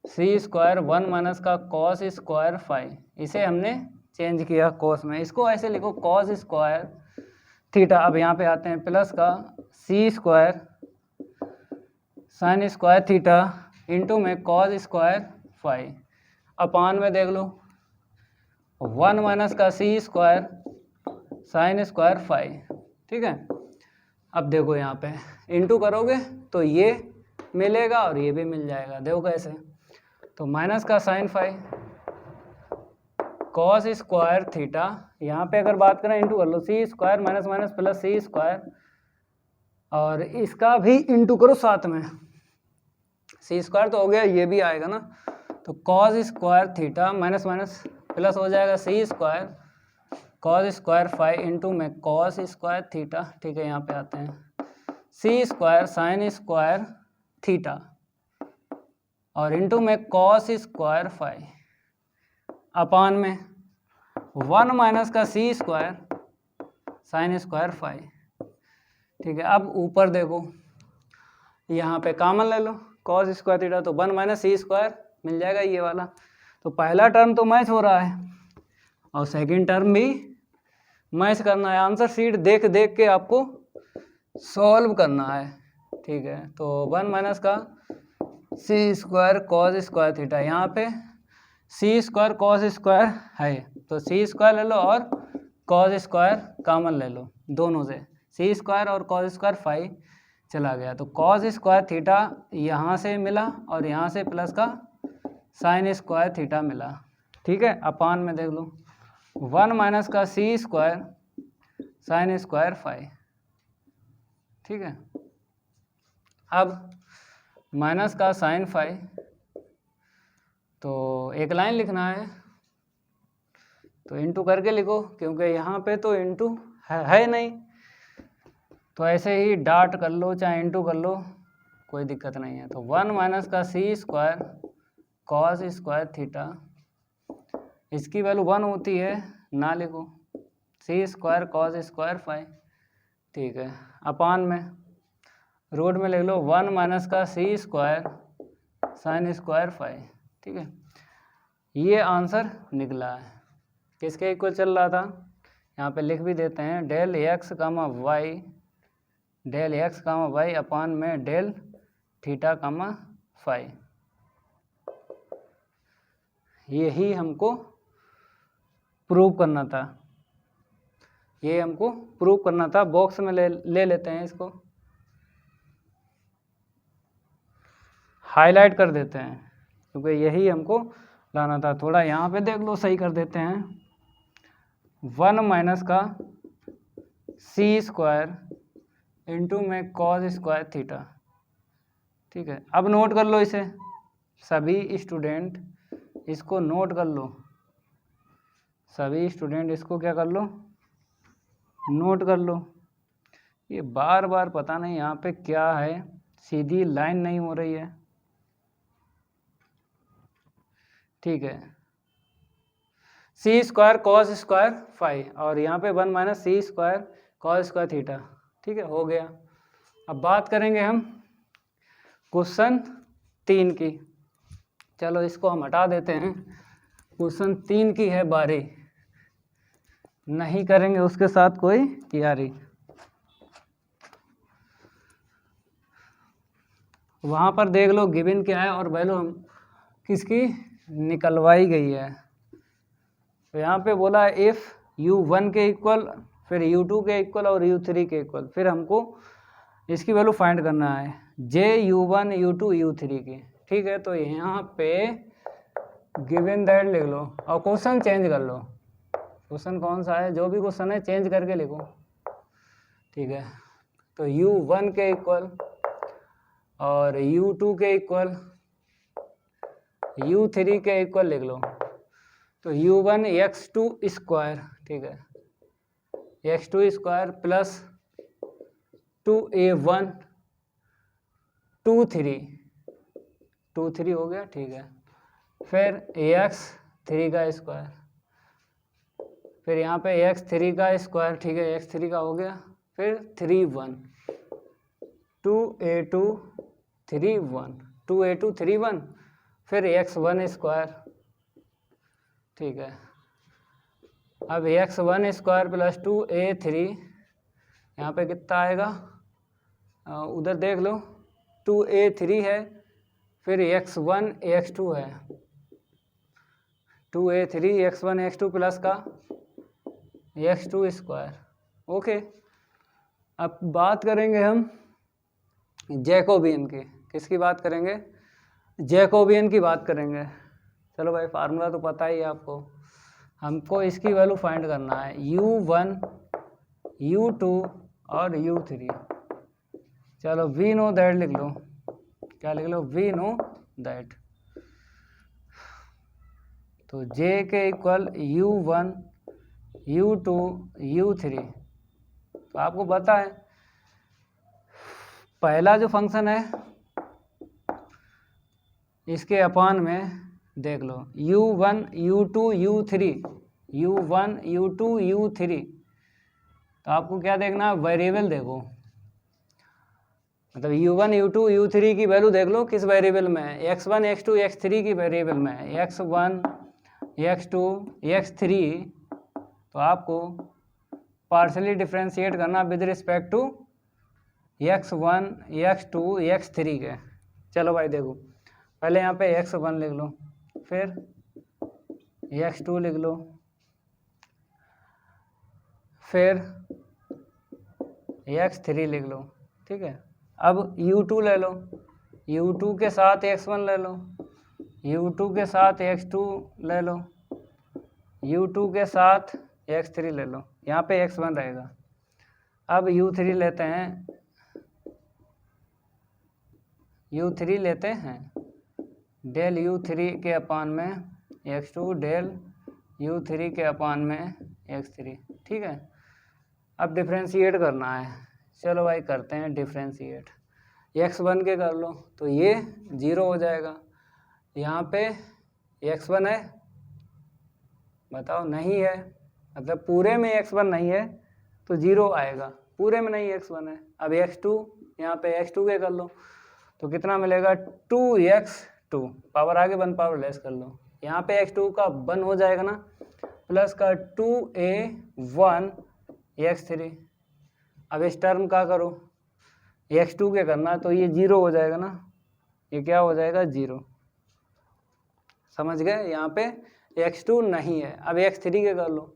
सी स्क्वायर 1 माइनस का कॉस स्क्वायर फाई, इसे हमने चेंज किया कॉस में, इसको ऐसे लिखो कॉस स्क्वायर थीटा। अब यहाँ पे आते हैं प्लस का c square sine square theta into में कॉस स्क्वायर फाई, अपान में देख लो 1 माइनस का c square sine square phi, ठीक है। अब देखो यहाँ पे इंटू करोगे तो ये मिलेगा और ये भी मिल जाएगा, देखो कैसे, तो माइनस का sine phi cos square theta, यहाँ पे अगर बात करें इंटू कर लो c square minus minus plus c square, और इसका भी इंटू करो साथ में, सी स्क्वायर तो हो गया, ये भी आएगा ना, तो cos square theta minus minus plus हो जाएगा c square cos square phi into में कॉस स्क्वायर थीटा, ठीक है। यहाँ पे आते हैं c square sine square theta और इंटू में कॉस स्क्वायर फाई, अपान में 1 माइनस का c square sine square phi, ठीक है। अब ऊपर देखो यहाँ पे कॉमन ले लो कॉस स्क्वायर थीटा, तो 1 माइनस सी स्क्वायर मिल जाएगा ये वाला, तो पहला टर्म तो मैच हो रहा है और सेकंड टर्म भी मैच करना है। आंसर शीट देख देख के आपको सॉल्व करना है, ठीक है। तो 1 माइनस का c square cos square theta, यहाँ पे सी स्क्वायर कॉस स्क्वायर है तो सी स्क्वायर ले लो और कॉस स्क्वायर कॉमन ले लो, दोनों से सी स्क्वायर और कॉस स्क्वायर फाई चला गया, तो कॉस स्क्वायर थीटा यहाँ से मिला और यहाँ से प्लस का साइन स्क्वायर थीटा मिला, ठीक है। अपान में देख लो 1 माइनस का c square sine square phi, ठीक है। अब माइनस का साइन फाई, तो एक लाइन लिखना है तो इंटू करके लिखो, क्योंकि यहाँ पे तो इंटू है नहीं, तो ऐसे ही डॉट कर लो चाहे इंटू कर लो, कोई दिक्कत नहीं है। तो 1 माइनस का c square cos square theta, इसकी वैल्यू 1 होती है, ना लिखो, सी स्क्वायर कॉस स्क्वायर फाई, ठीक है, अपान में रूट में लिख लो 1 माइनस का c square sine square phi, ठीक है। ये आंसर निकला है। किसके इक्वल चल रहा था, यहाँ पे लिख भी देते हैं, डेल एक्स कामा वाई अपान में डेल थीटा कामा फाई। यही हमको प्रूव करना था, ये हमको प्रूव करना था। बॉक्स में ले लेते हैं, इसको हाईलाइट कर देते हैं क्योंकि यही हमको लाना था। थोड़ा यहाँ पे देख लो, सही कर देते हैं। 1 माइनस का सी स्क्वायर इंटू में कॉस स्क्वायर थीटा, ठीक है। अब नोट कर लो इसे, सभी स्टूडेंट इसको नोट कर लो, सभी स्टूडेंट इसको क्या कर लो, नोट कर लो। ये बार बार पता नहीं यहाँ पे क्या है, सीधी लाइन नहीं हो रही है, ठीक है। सी स्क्वायर कॉस स्क्वायर फाई और यहाँ पे 1 minus c square cos square theta, ठीक है, हो गया। अब बात करेंगे हम क्वेश्चन 3 की। चलो इसको हम हटा देते हैं, क्वेश्चन 3 की है बारी, नहीं करेंगे उसके साथ कोई यारी। वहाँ पर देख लो गिवन क्या है और वैल्यू हम किसकी निकलवाई गई है। तो यहाँ पे बोला है इफ़ u1 के इक्वल, फिर u2 के इक्वल और u3 के इक्वल, फिर हमको इसकी वैल्यू फाइंड करना है j u1 u2 u3 की, ठीक है। तो यहाँ पे गिवन दैट लिख लो और क्वेश्चन चेंज कर लो। क्वेश्चन कौन सा है, जो भी क्वेश्चन है चेंज करके लिखो, ठीक है। तो u1 के इक्वल और u2 के इक्वल u3 के इक्वल लिख लो। तो u1 x2 स्क्वायर, ठीक है, x2 स्क्वायर प्लस 2a1 2 3 हो गया, ठीक है। फिर x3 का स्क्वायर, फिर यहाँ पे x3 का स्क्वायर, ठीक है, x3 का हो गया। फिर 3 1 2a2 3 1 2a2 3 1, फिर x1 स्क्वायर, ठीक है। अब x1 स्क्वायर प्लस 2a3, यहाँ पे कितना आएगा, उधर देख लो 2a3 है, फिर x1 x2 है, 2a3 x1 x2 प्लस का x2 स्क्वायर, ओके। अब बात करेंगे हम जैकोबियन की। किसकी बात करेंगे, जैकोबियन की बात करेंगे। चलो भाई फार्मूला तो पता ही है आपको, हमको इसकी वैल्यू फाइंड करना है u1 u2 और u3। चलो वी नो दैट लिख लो, क्या लिख लो, वी नो दैट। तो j के इक्वल u1 u2 u3, तो आपको पता है पहला जो फंक्शन है इसके अपान में देख लो u1 u2 u3 u1 u2 u3। तो आपको क्या देखना है, वेरिएबल देखो, मतलब u1 u2 u3 की वैल्यू देख लो किस वेरिएबल में है, x1 x2 x3 की वेरिएबल में है, x1 x2 x3। तो आपको पार्शली डिफ्रेंशिएट करना with respect to x1 x2 x3 के। चलो भाई देखो, पहले यहाँ पे x1 लिख लो, फिर x2 लिख लो, फिर x3 लिख लो, ठीक है। अब u2 ले लो, u2 के साथ x1 ले लो, u2 के साथ x2 ले लो, u2 के साथ x3 ले लो, यहाँ पे x1 रहेगा। अब u3 लेते हैं, u3 लेते हैं डेल u3 के अपान में x2 डेल u3 के अपान में x3, ठीक है। अब डिफ्रेंशिएट करना है, चलो भाई करते हैं डिफ्रेंशिएट। x1 के कर लो तो ये 0 हो जाएगा, यहाँ पे x1 है, बताओ नहीं है, मतलब पूरे में x1 नहीं है तो 0 आएगा, पूरे में नहीं x1 है। अब x2, यहाँ पे x2 के कर लो तो कितना मिलेगा 2x2, पावर आगे 1 पावर लेस कर लो, यहाँ पे x2 का 1 हो जाएगा ना, प्लस का 2a1 x3। अब इस टर्म का करो, x2 के करना तो ये 0 हो जाएगा ना, ये क्या हो जाएगा 0, समझ गए। यहाँ पे x2 नहीं है। अब x3 के कर लो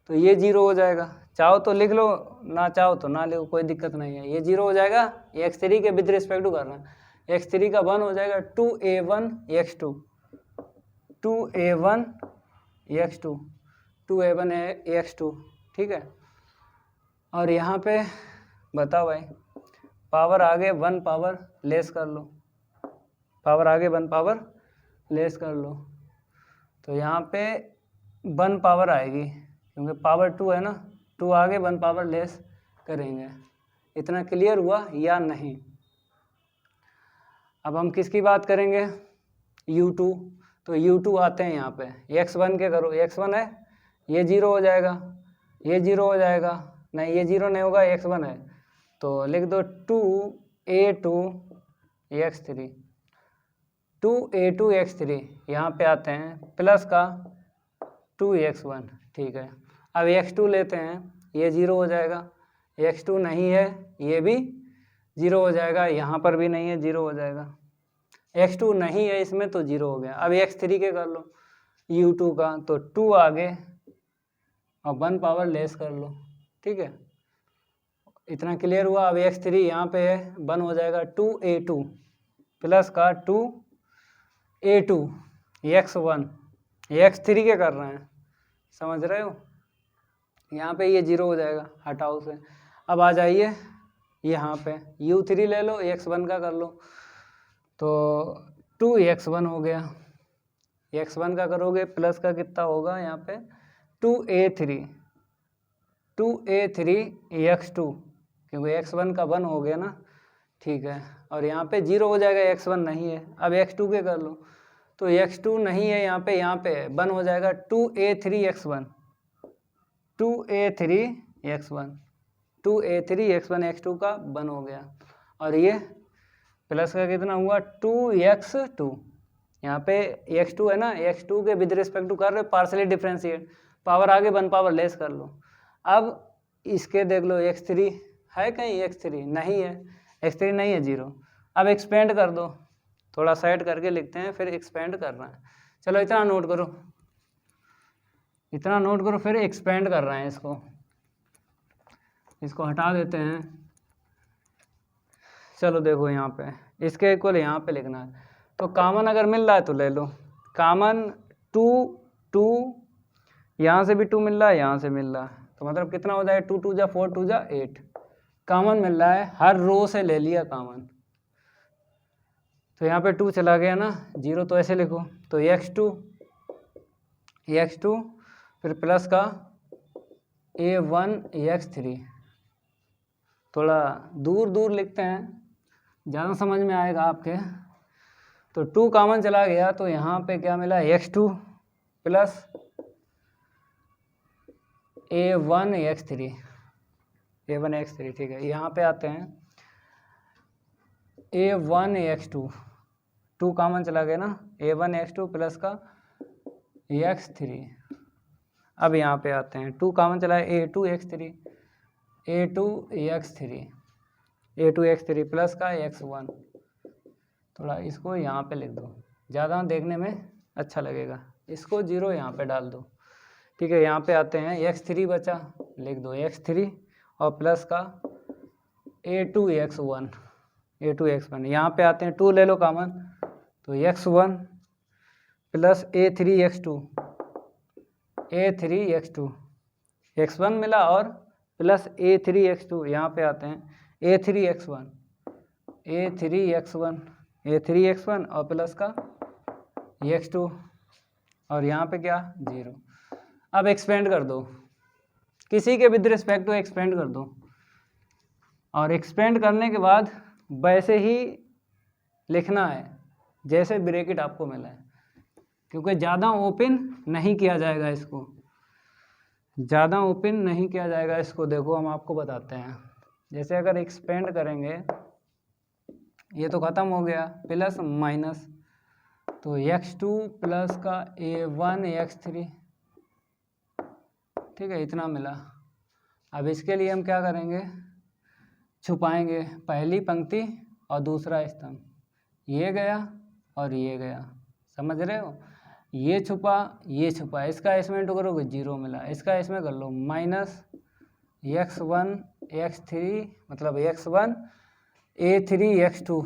तो ये 0 हो जाएगा, चाहो तो लिख लो, ना चाहो तो ना लिखो, कोई दिक्कत नहीं है, ये 0 हो जाएगा। ये x3 के विद रिस्पेक्ट टू करना है, x3 का 1 हो जाएगा 2a1 x2, 2a1 x2, 2a1 x2, ठीक है। और यहाँ पे बताओ भाई, पावर आगे 1 पावर लेस कर लो, पावर आगे 1 पावर लेस कर लो तो यहाँ पे 1 पावर आएगी, क्योंकि पावर 2 है ना, 2 आगे 1 पावर लेस करेंगे। इतना क्लियर हुआ या नहीं? अब हम किसकी बात करेंगे, u2। तो u2 आते हैं यहाँ पे, x1 के करो, x1 है, ये 0 हो जाएगा, ये 0 हो जाएगा, नहीं ये 0 नहीं होगा, x1 है तो लिख दो 2a2 x3, 2a2 x3। यहाँ पे आते हैं प्लस का 2x1, ठीक है। अब x2 लेते हैं, ये 0 हो जाएगा, x2 नहीं है, ये भी 0 हो जाएगा, यहाँ पर भी नहीं है, 0 हो जाएगा, x2 नहीं है इसमें तो 0 हो गया। अब x3 के कर लो u2 का, तो 2 आगे और 1 पावर लेस कर लो, ठीक है। इतना क्लियर हुआ। अब x3 यहाँ पे है, 1 हो जाएगा 2a2 प्लस का 2a2 x1, x3 के कर रहे हैं, समझ रहे हो। यहाँ पे ये 0 हो जाएगा, हटाओ से। अब आ जाइए यहाँ पे u3 ले लो, x1 का कर लो तो 2x1 हो गया, x1 का करोगे प्लस का कितना होगा यहाँ पे 2a3 x2, क्योंकि x1 का 1 हो गया ना, ठीक है। और यहाँ पे 0 हो जाएगा, x1 नहीं है। अब x2 के कर लो तो x2 नहीं है यहाँ पे है, 1 हो जाएगा 2a3 x1, 2a3 x1, 2a3 x1, x2 का 1 हो गया। और ये प्लस का कितना हुआ 2x2, यहाँ पे x2 है ना, x2 के विद रिस्पेक्ट टू कर रहे हो पार्सली डिफरेंशिएट, पावर आगे 1 पावर लेस कर लो। अब इसके देख लो x3 है कहीं, x3 नहीं है, x3 नहीं है 0। अब एक्सपेंड कर दो, थोड़ा साइड करके लिखते हैं, फिर एक्सपेंड करना है। चलो इतना नोट करो, इतना नोट करो, फिर एक्सपेंड कर रहे हैं इसको हटा देते हैं। चलो देखो यहाँ पे इसके इक्वल यहाँ पे लिखना है, तो कॉमन अगर मिल रहा है तो ले लो, कॉमन 2 यहाँ से भी 2 मिल रहा है, यहाँ से मिल रहा है, तो मतलब कितना हो जाएगा 2 2 जा 4 2 जा 8, कॉमन मिल रहा है, हर रो से ले लिया कॉमन। तो यहाँ पे 2 चला गया ना, 0 तो ऐसे लिखो, तो x2 फिर प्लस का a1 x3, थोड़ा दूर दूर लिखते हैं, ज़्यादा समझ में आएगा आपके। तो 2 कॉमन चला गया तो यहाँ पे क्या मिला x2 प्लस a1 x3, ठीक है। यहाँ पे आते हैं a1 x2, 2 कॉमन चला गया ना, a1 x2 प्लस का x3। अब यहाँ पे आते हैं 2 कॉमन चला है a2 x3 प्लस का x1, थोड़ा इसको यहाँ पे लिख दो, ज़्यादा देखने में अच्छा लगेगा, इसको 0 यहाँ पे डाल दो, ठीक है। यहाँ पे आते हैं x3 बचा, लिख दो x3 और प्लस का a2 x1, यहाँ पे आते हैं 2 ले लो कॉमन, तो x1 plus a3 x2, x1 मिला और प्लस a3 x2, यहाँ पे आते हैं a3 x1 और प्लस का x2, और यहाँ पे क्या 0। अब एक्सपेंड कर दो, किसी के विद रिस्पेक्ट टू एक्सपेंड कर दो, और एक्सपेंड करने के बाद वैसे ही लिखना है जैसे ब्रैकेट आपको मिला है, क्योंकि ज़्यादा ओपन नहीं किया जाएगा इसको, ज़्यादा ओपन नहीं किया जाएगा इसको। देखो हम आपको बताते हैं, जैसे अगर एक्सपेंड करेंगे, ये तो ख़त्म हो गया, प्लस माइनस, तो x2 प्लस का a1 x3, ठीक है, इतना मिला। अब इसके लिए हम क्या करेंगे, छुपाएंगे पहली पंक्ति और दूसरा स्तंभ, ये गया और ये गया, समझ रहे हो, ये छुपा ये छुपा, इसका इसमें इंटू करोगे 0 मिला, इसका इसमें कर लो माइनस x1 x3 मतलब x1 a3 x2,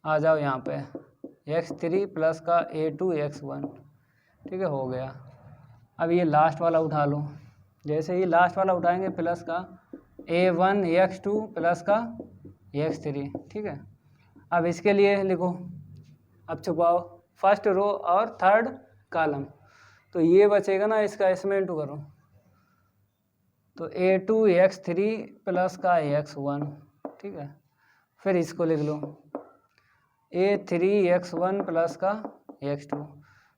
आ जाओ यहाँ पे x3 प्लस का a2 x1, ठीक है, हो गया। अब ये लास्ट वाला उठा लो, जैसे ही लास्ट वाला उठाएंगे प्लस का a1 x2 प्लस का x3, ठीक है। अब इसके लिए लिखो, अब छुपाओ फर्स्ट रो और थर्ड कॉलम, तो ये बचेगा ना, इसका इसमें इंटू करो, तो a2 x3 प्लस का x1, ठीक है। फिर इसको लिख लो a3 x1 प्लस का x2,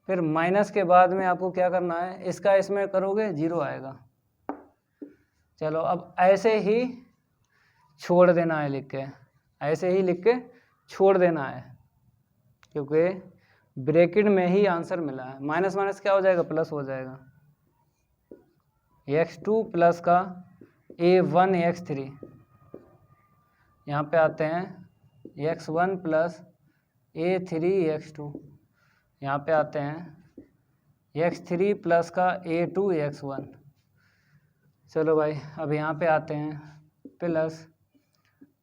फिर माइनस के बाद में आपको क्या करना है, इसका इसमें करोगे 0 आएगा। चलो अब ऐसे ही छोड़ देना है लिख के, ऐसे ही लिख के छोड़ देना है, क्योंकि ब्रैकेट में ही आंसर मिला है। माइनस माइनस क्या हो जाएगा, प्लस हो जाएगा। x2 प्लस का a1 x3, यहाँ पे आते हैं x1 प्लस a3 x2, यहाँ पे आते हैं x3 प्लस का a2 x1। चलो भाई अब यहाँ पे आते हैं प्लस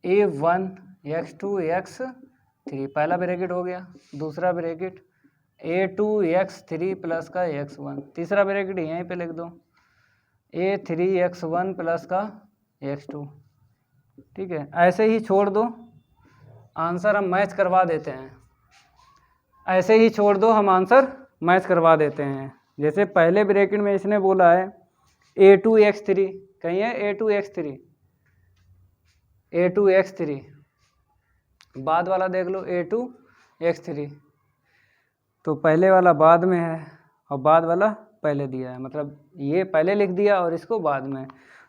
a1 x2 x3, पहला ब्रैकेट हो गया, दूसरा ब्रैकेट a2 x3 प्लस का x1, तीसरा ब्रैकेट यहीं पे लिख दो a3 x1 प्लस का x2, ठीक है। ऐसे ही छोड़ दो, आंसर हम मैच करवा देते हैं, ऐसे ही छोड़ दो, हम आंसर मैच करवा देते हैं। जैसे पहले ब्रैकेट में इसने बोला है a2 x3, कहीं है a2 x3, a2 x3, बाद वाला देख लो a2 x3, तो पहले वाला बाद में है और बाद वाला पहले दिया है, मतलब ये पहले लिख दिया और इसको बाद में,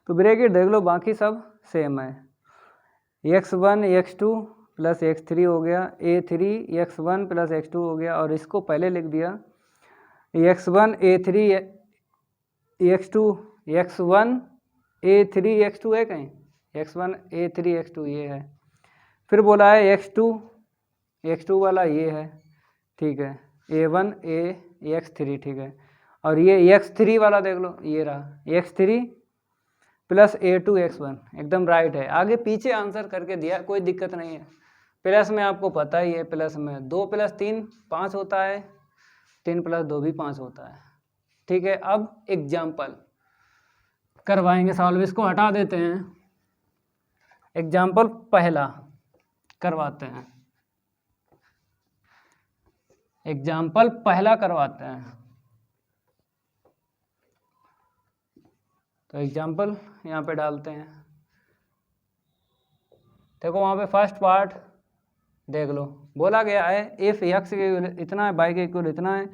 तो ब्रैकेट देख लो बाकी सब सेम है। x1 x2 प्लस x3 हो गया, a3 x1 प्लस x2 हो गया, और इसको पहले लिख दिया x1 a3 x2 x1 a3 x2 है कहीं, x1 a3 x2 ये है, फिर बोला है x2 वाला ये है, ठीक है, a1 a x3, ठीक है, और ये x3 वाला देख लो, ये रहा x3 प्लस a2 x1, एकदम राइट है। आगे पीछे आंसर करके दिया, कोई दिक्कत नहीं है। प्लस में आपको पता ही है, प्लस में 2 + 3 5 होता है, 3 + 2 भी 5 होता है, ठीक है। अब एग्जाम्पल करवाएंगे सॉल्व, इसको हटा देते हैं, एग्जाम्पल पहला करवाते हैं, एग्जाम्पल पहला करवाते हैं। तो एग्जाम्पल यहाँ पे डालते हैं, देखो वहाँ पे फर्स्ट पार्ट देख लो, बोला गया है इफ x इतना है, y के इक्वल इतना है,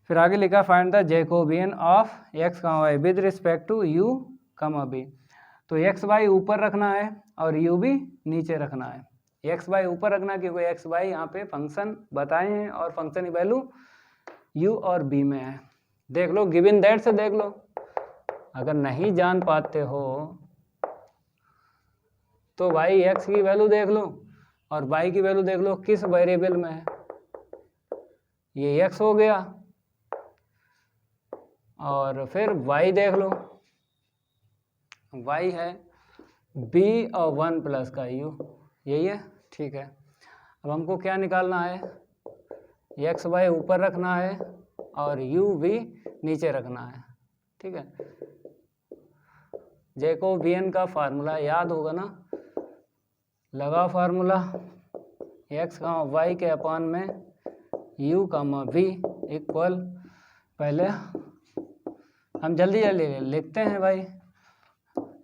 फिर आगे लिखा find the Jacobian of x, y with respect to u, v। तो x y ऊपर रखना है और u भी नीचे रखना है। x y ऊपर रखना क्योंकि x y यहाँ पे फंक्शन बताए हैं और फंक्शन की वैल्यू u और b में है। देख लो गिवन दैट से देख लो, अगर नहीं जान पाते हो तो भाई x की वैल्यू देख लो और y की वैल्यू देख लो किस वेरिएबल में है, ये x हो गया, और फिर y देख लो, y है b और 1 प्लस का u, यही है, ठीक है। अब हमको क्या निकालना है, x y ऊपर रखना है और u भी नीचे रखना है, ठीक है। जैकोबियन का फार्मूला याद होगा ना, लगा फार्मूला x, y के अपान में u, v इक्वल, पहले हम जल्दी जल्दी लिखते हैं भाई,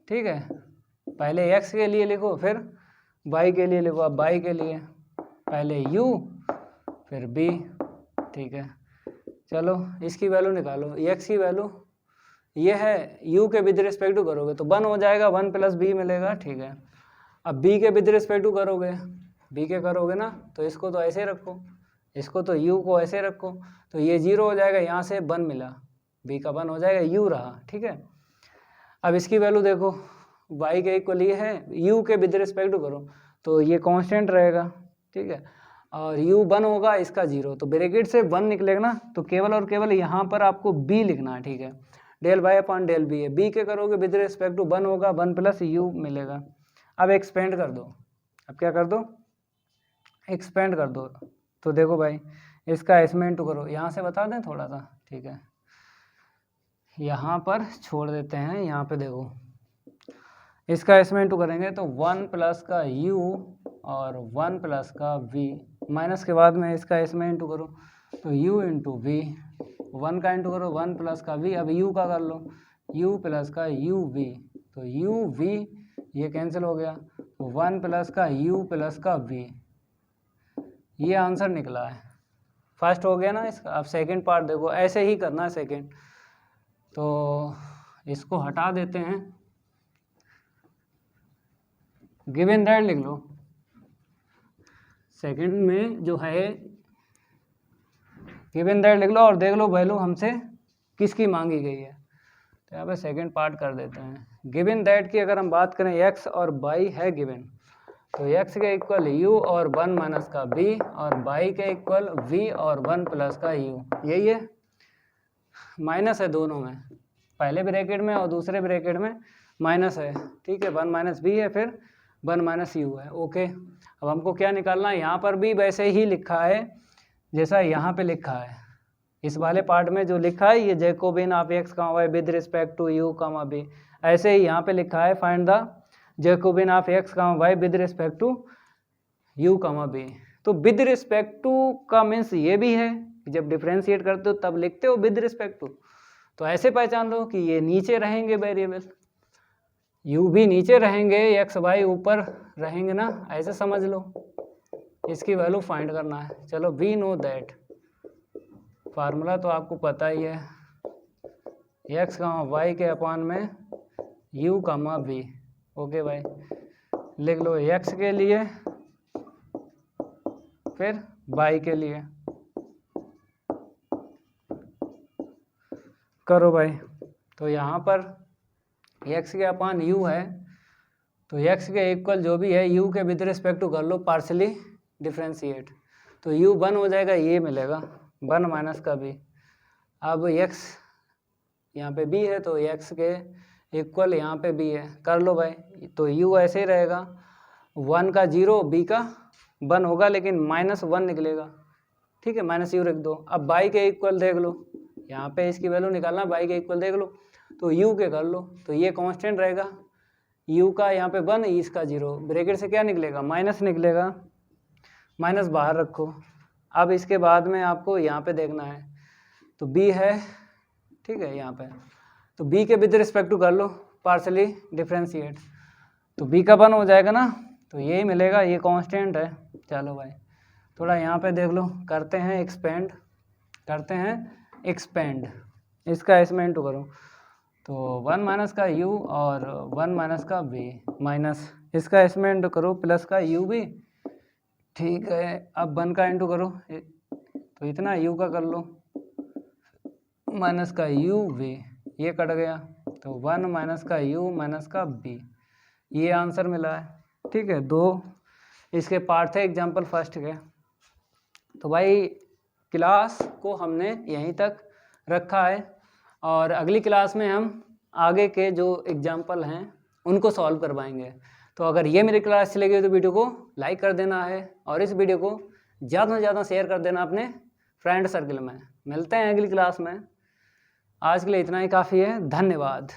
ठीक है। पहले x के लिए लिखो, फिर y के लिए लिखो। अब y के लिए पहले u फिर b, ठीक है। चलो इसकी वैल्यू निकालो, x की वैल्यू ये है u के विद रिस्पेक्ट टू करोगे तो 1 हो जाएगा, 1 प्लस बी मिलेगा, ठीक है। अब b के विद रिस्पेक्ट टू करोगे, b के करोगे ना तो इसको तो ऐसे रखो, इसको तो u को ऐसे रखो, तो ये 0 हो जाएगा, यहाँ से 1 मिला, b का 1 हो जाएगा, u रहा, ठीक है। अब इसकी वैल्यू देखो, y के इक्वल ये है, u के विद रिस्पेक्ट टू करो तो ये कांस्टेंट रहेगा, ठीक है, और u 1 होगा, इसका 0, तो ब्रैकेट से 1 निकलेगा ना, तो केवल और केवल यहाँ पर आपको b लिखना है, ठीक है। Del y upon del b है, b के करोगे विद रिस्पेक्ट टू 1 होगा, 1 प्लस u मिलेगा। अब एक्सपेंड कर दो, अब क्या कर दो, एक्सपेंड कर दो, तो देखो भाई इसका इसमें इंटू करो, यहाँ से बता दें थोड़ा सा, ठीक है, यहाँ पर छोड़ देते हैं, यहाँ पे देखो इसका इसमें इंटू करेंगे तो 1 प्लस का u और 1 प्लस का v, माइनस के बाद में इसका इसमें इंटू करो तो u इंटू वी, 1 का इंटू करो 1 प्लस का v, अब u का कर लो u प्लस का u v, तो u v ये कैंसिल हो गया, 1 प्लस का u प्लस का v, ये आंसर निकला है। फर्स्ट हो गया ना इसका। अब सेकंड पार्ट देखो, ऐसे ही करना है सेकंड, तो इसको हटा देते हैं, गिवन दैट लिख लो, सेकंड में जो है गिवन दैट लिख लो और देख लो वैल्यू हमसे किसकी मांगी गई है, तो यहाँ पे सेकंड पार्ट कर देते हैं। गिवन दैट की अगर हम बात करें x और y है गिवन, तो x के इक्वल u और 1 माइनस का b और y के इक्वल v और 1 प्लस का u, यही है, माइनस है दोनों में, पहले ब्रैकेट में और दूसरे ब्रैकेट में माइनस है, ठीक है, 1 माइनस बी है, फिर 1 माइनस यू है, ओके। अब हमको क्या निकालना है, यहाँ पर भी वैसे ही लिखा है जैसा यहाँ पे लिखा है, इस वाले पार्ट में जो लिखा है ये Jacobian of x comma y with respect to u comma b, ऐसे ही यहाँ पे लिखा है find the Jacobian of x comma y with respect to u comma b. तो विद रिस्पेक्ट टू का मीन्स ये भी है, जब डिफ्रेंशिएट करते हो तब लिखते हो विद रिस्पेक्ट टू, तो ऐसे पहचान लो कि ये नीचे रहेंगे वेरिएबल, u भी नीचे रहेंगे, x y ऊपर रहेंगे ना, ऐसे समझ लो, इसकी वैल्यू फाइंड करना है। चलो वी नो दैट, फार्मूला तो आपको पता ही है, x कामा वाई के अपान में u कामा v, ओके भाई, लिख लो x के लिए फिर y के लिए, करो भाई। तो यहाँ पर x के अपान u है, तो x के इक्वल जो भी है u के विद रिस्पेक्ट टू कर लो पार्शली डिफ्रेंशिएट, तो u 1 हो जाएगा, ये मिलेगा 1 माइनस का b। अब x यहाँ पे b है तो x के इक्वल यहाँ पे b है, कर लो भाई, तो u ऐसे ही रहेगा, 1 का 0 b का 1 होगा, लेकिन -1 निकलेगा, ठीक है, माइनस u रख दो। अब y के इक्वल देख लो, यहाँ पे इसकी वैल्यू निकालना, y के इक्वल देख लो, तो u के कर लो, तो ये कांस्टेंट रहेगा, u का यहाँ पे 1, इसका 0, ब्रैकेट से क्या निकलेगा, माइनस निकलेगा, माइनस बाहर रखो। अब इसके बाद में आपको यहाँ पे देखना है, तो b है, ठीक है, यहाँ पे, तो b के विद रिस्पेक्ट टू कर लो पार्शली डिफ्रेंशिएट, तो b का 1 हो जाएगा ना, तो यही मिलेगा, ये कांस्टेंट है। चलो भाई थोड़ा यहाँ पे देख लो, करते हैं एक्सपेंड, करते हैं एक्सपेंड, इसका इसमें इंटू करो, तो 1 माइनस का u और 1 माइनस का v, माइनस इसका इसमें इंटू करो प्लस का u भी, ठीक है। अब 1 का इंटू करो तो इतना u का कर लो, माइनस का u v, ये कट गया, तो 1 माइनस का u माइनस का v, ये आंसर मिला है, ठीक है। 2 इसके पार्ट थे एग्जाम्पल फर्स्ट के। तो भाई क्लास को हमने यहीं तक रखा है, और अगली क्लास में हम आगे के जो एग्जाम्पल हैं उनको सॉल्व करवाएंगे। तो अगर ये मेरी क्लास चली गई तो वीडियो को लाइक कर देना है, और इस वीडियो को ज़्यादा से ज़्यादा शेयर कर देना अपने फ्रेंड सर्कल में। मिलते हैं अगली क्लास में, आज के लिए इतना ही काफ़ी है, धन्यवाद।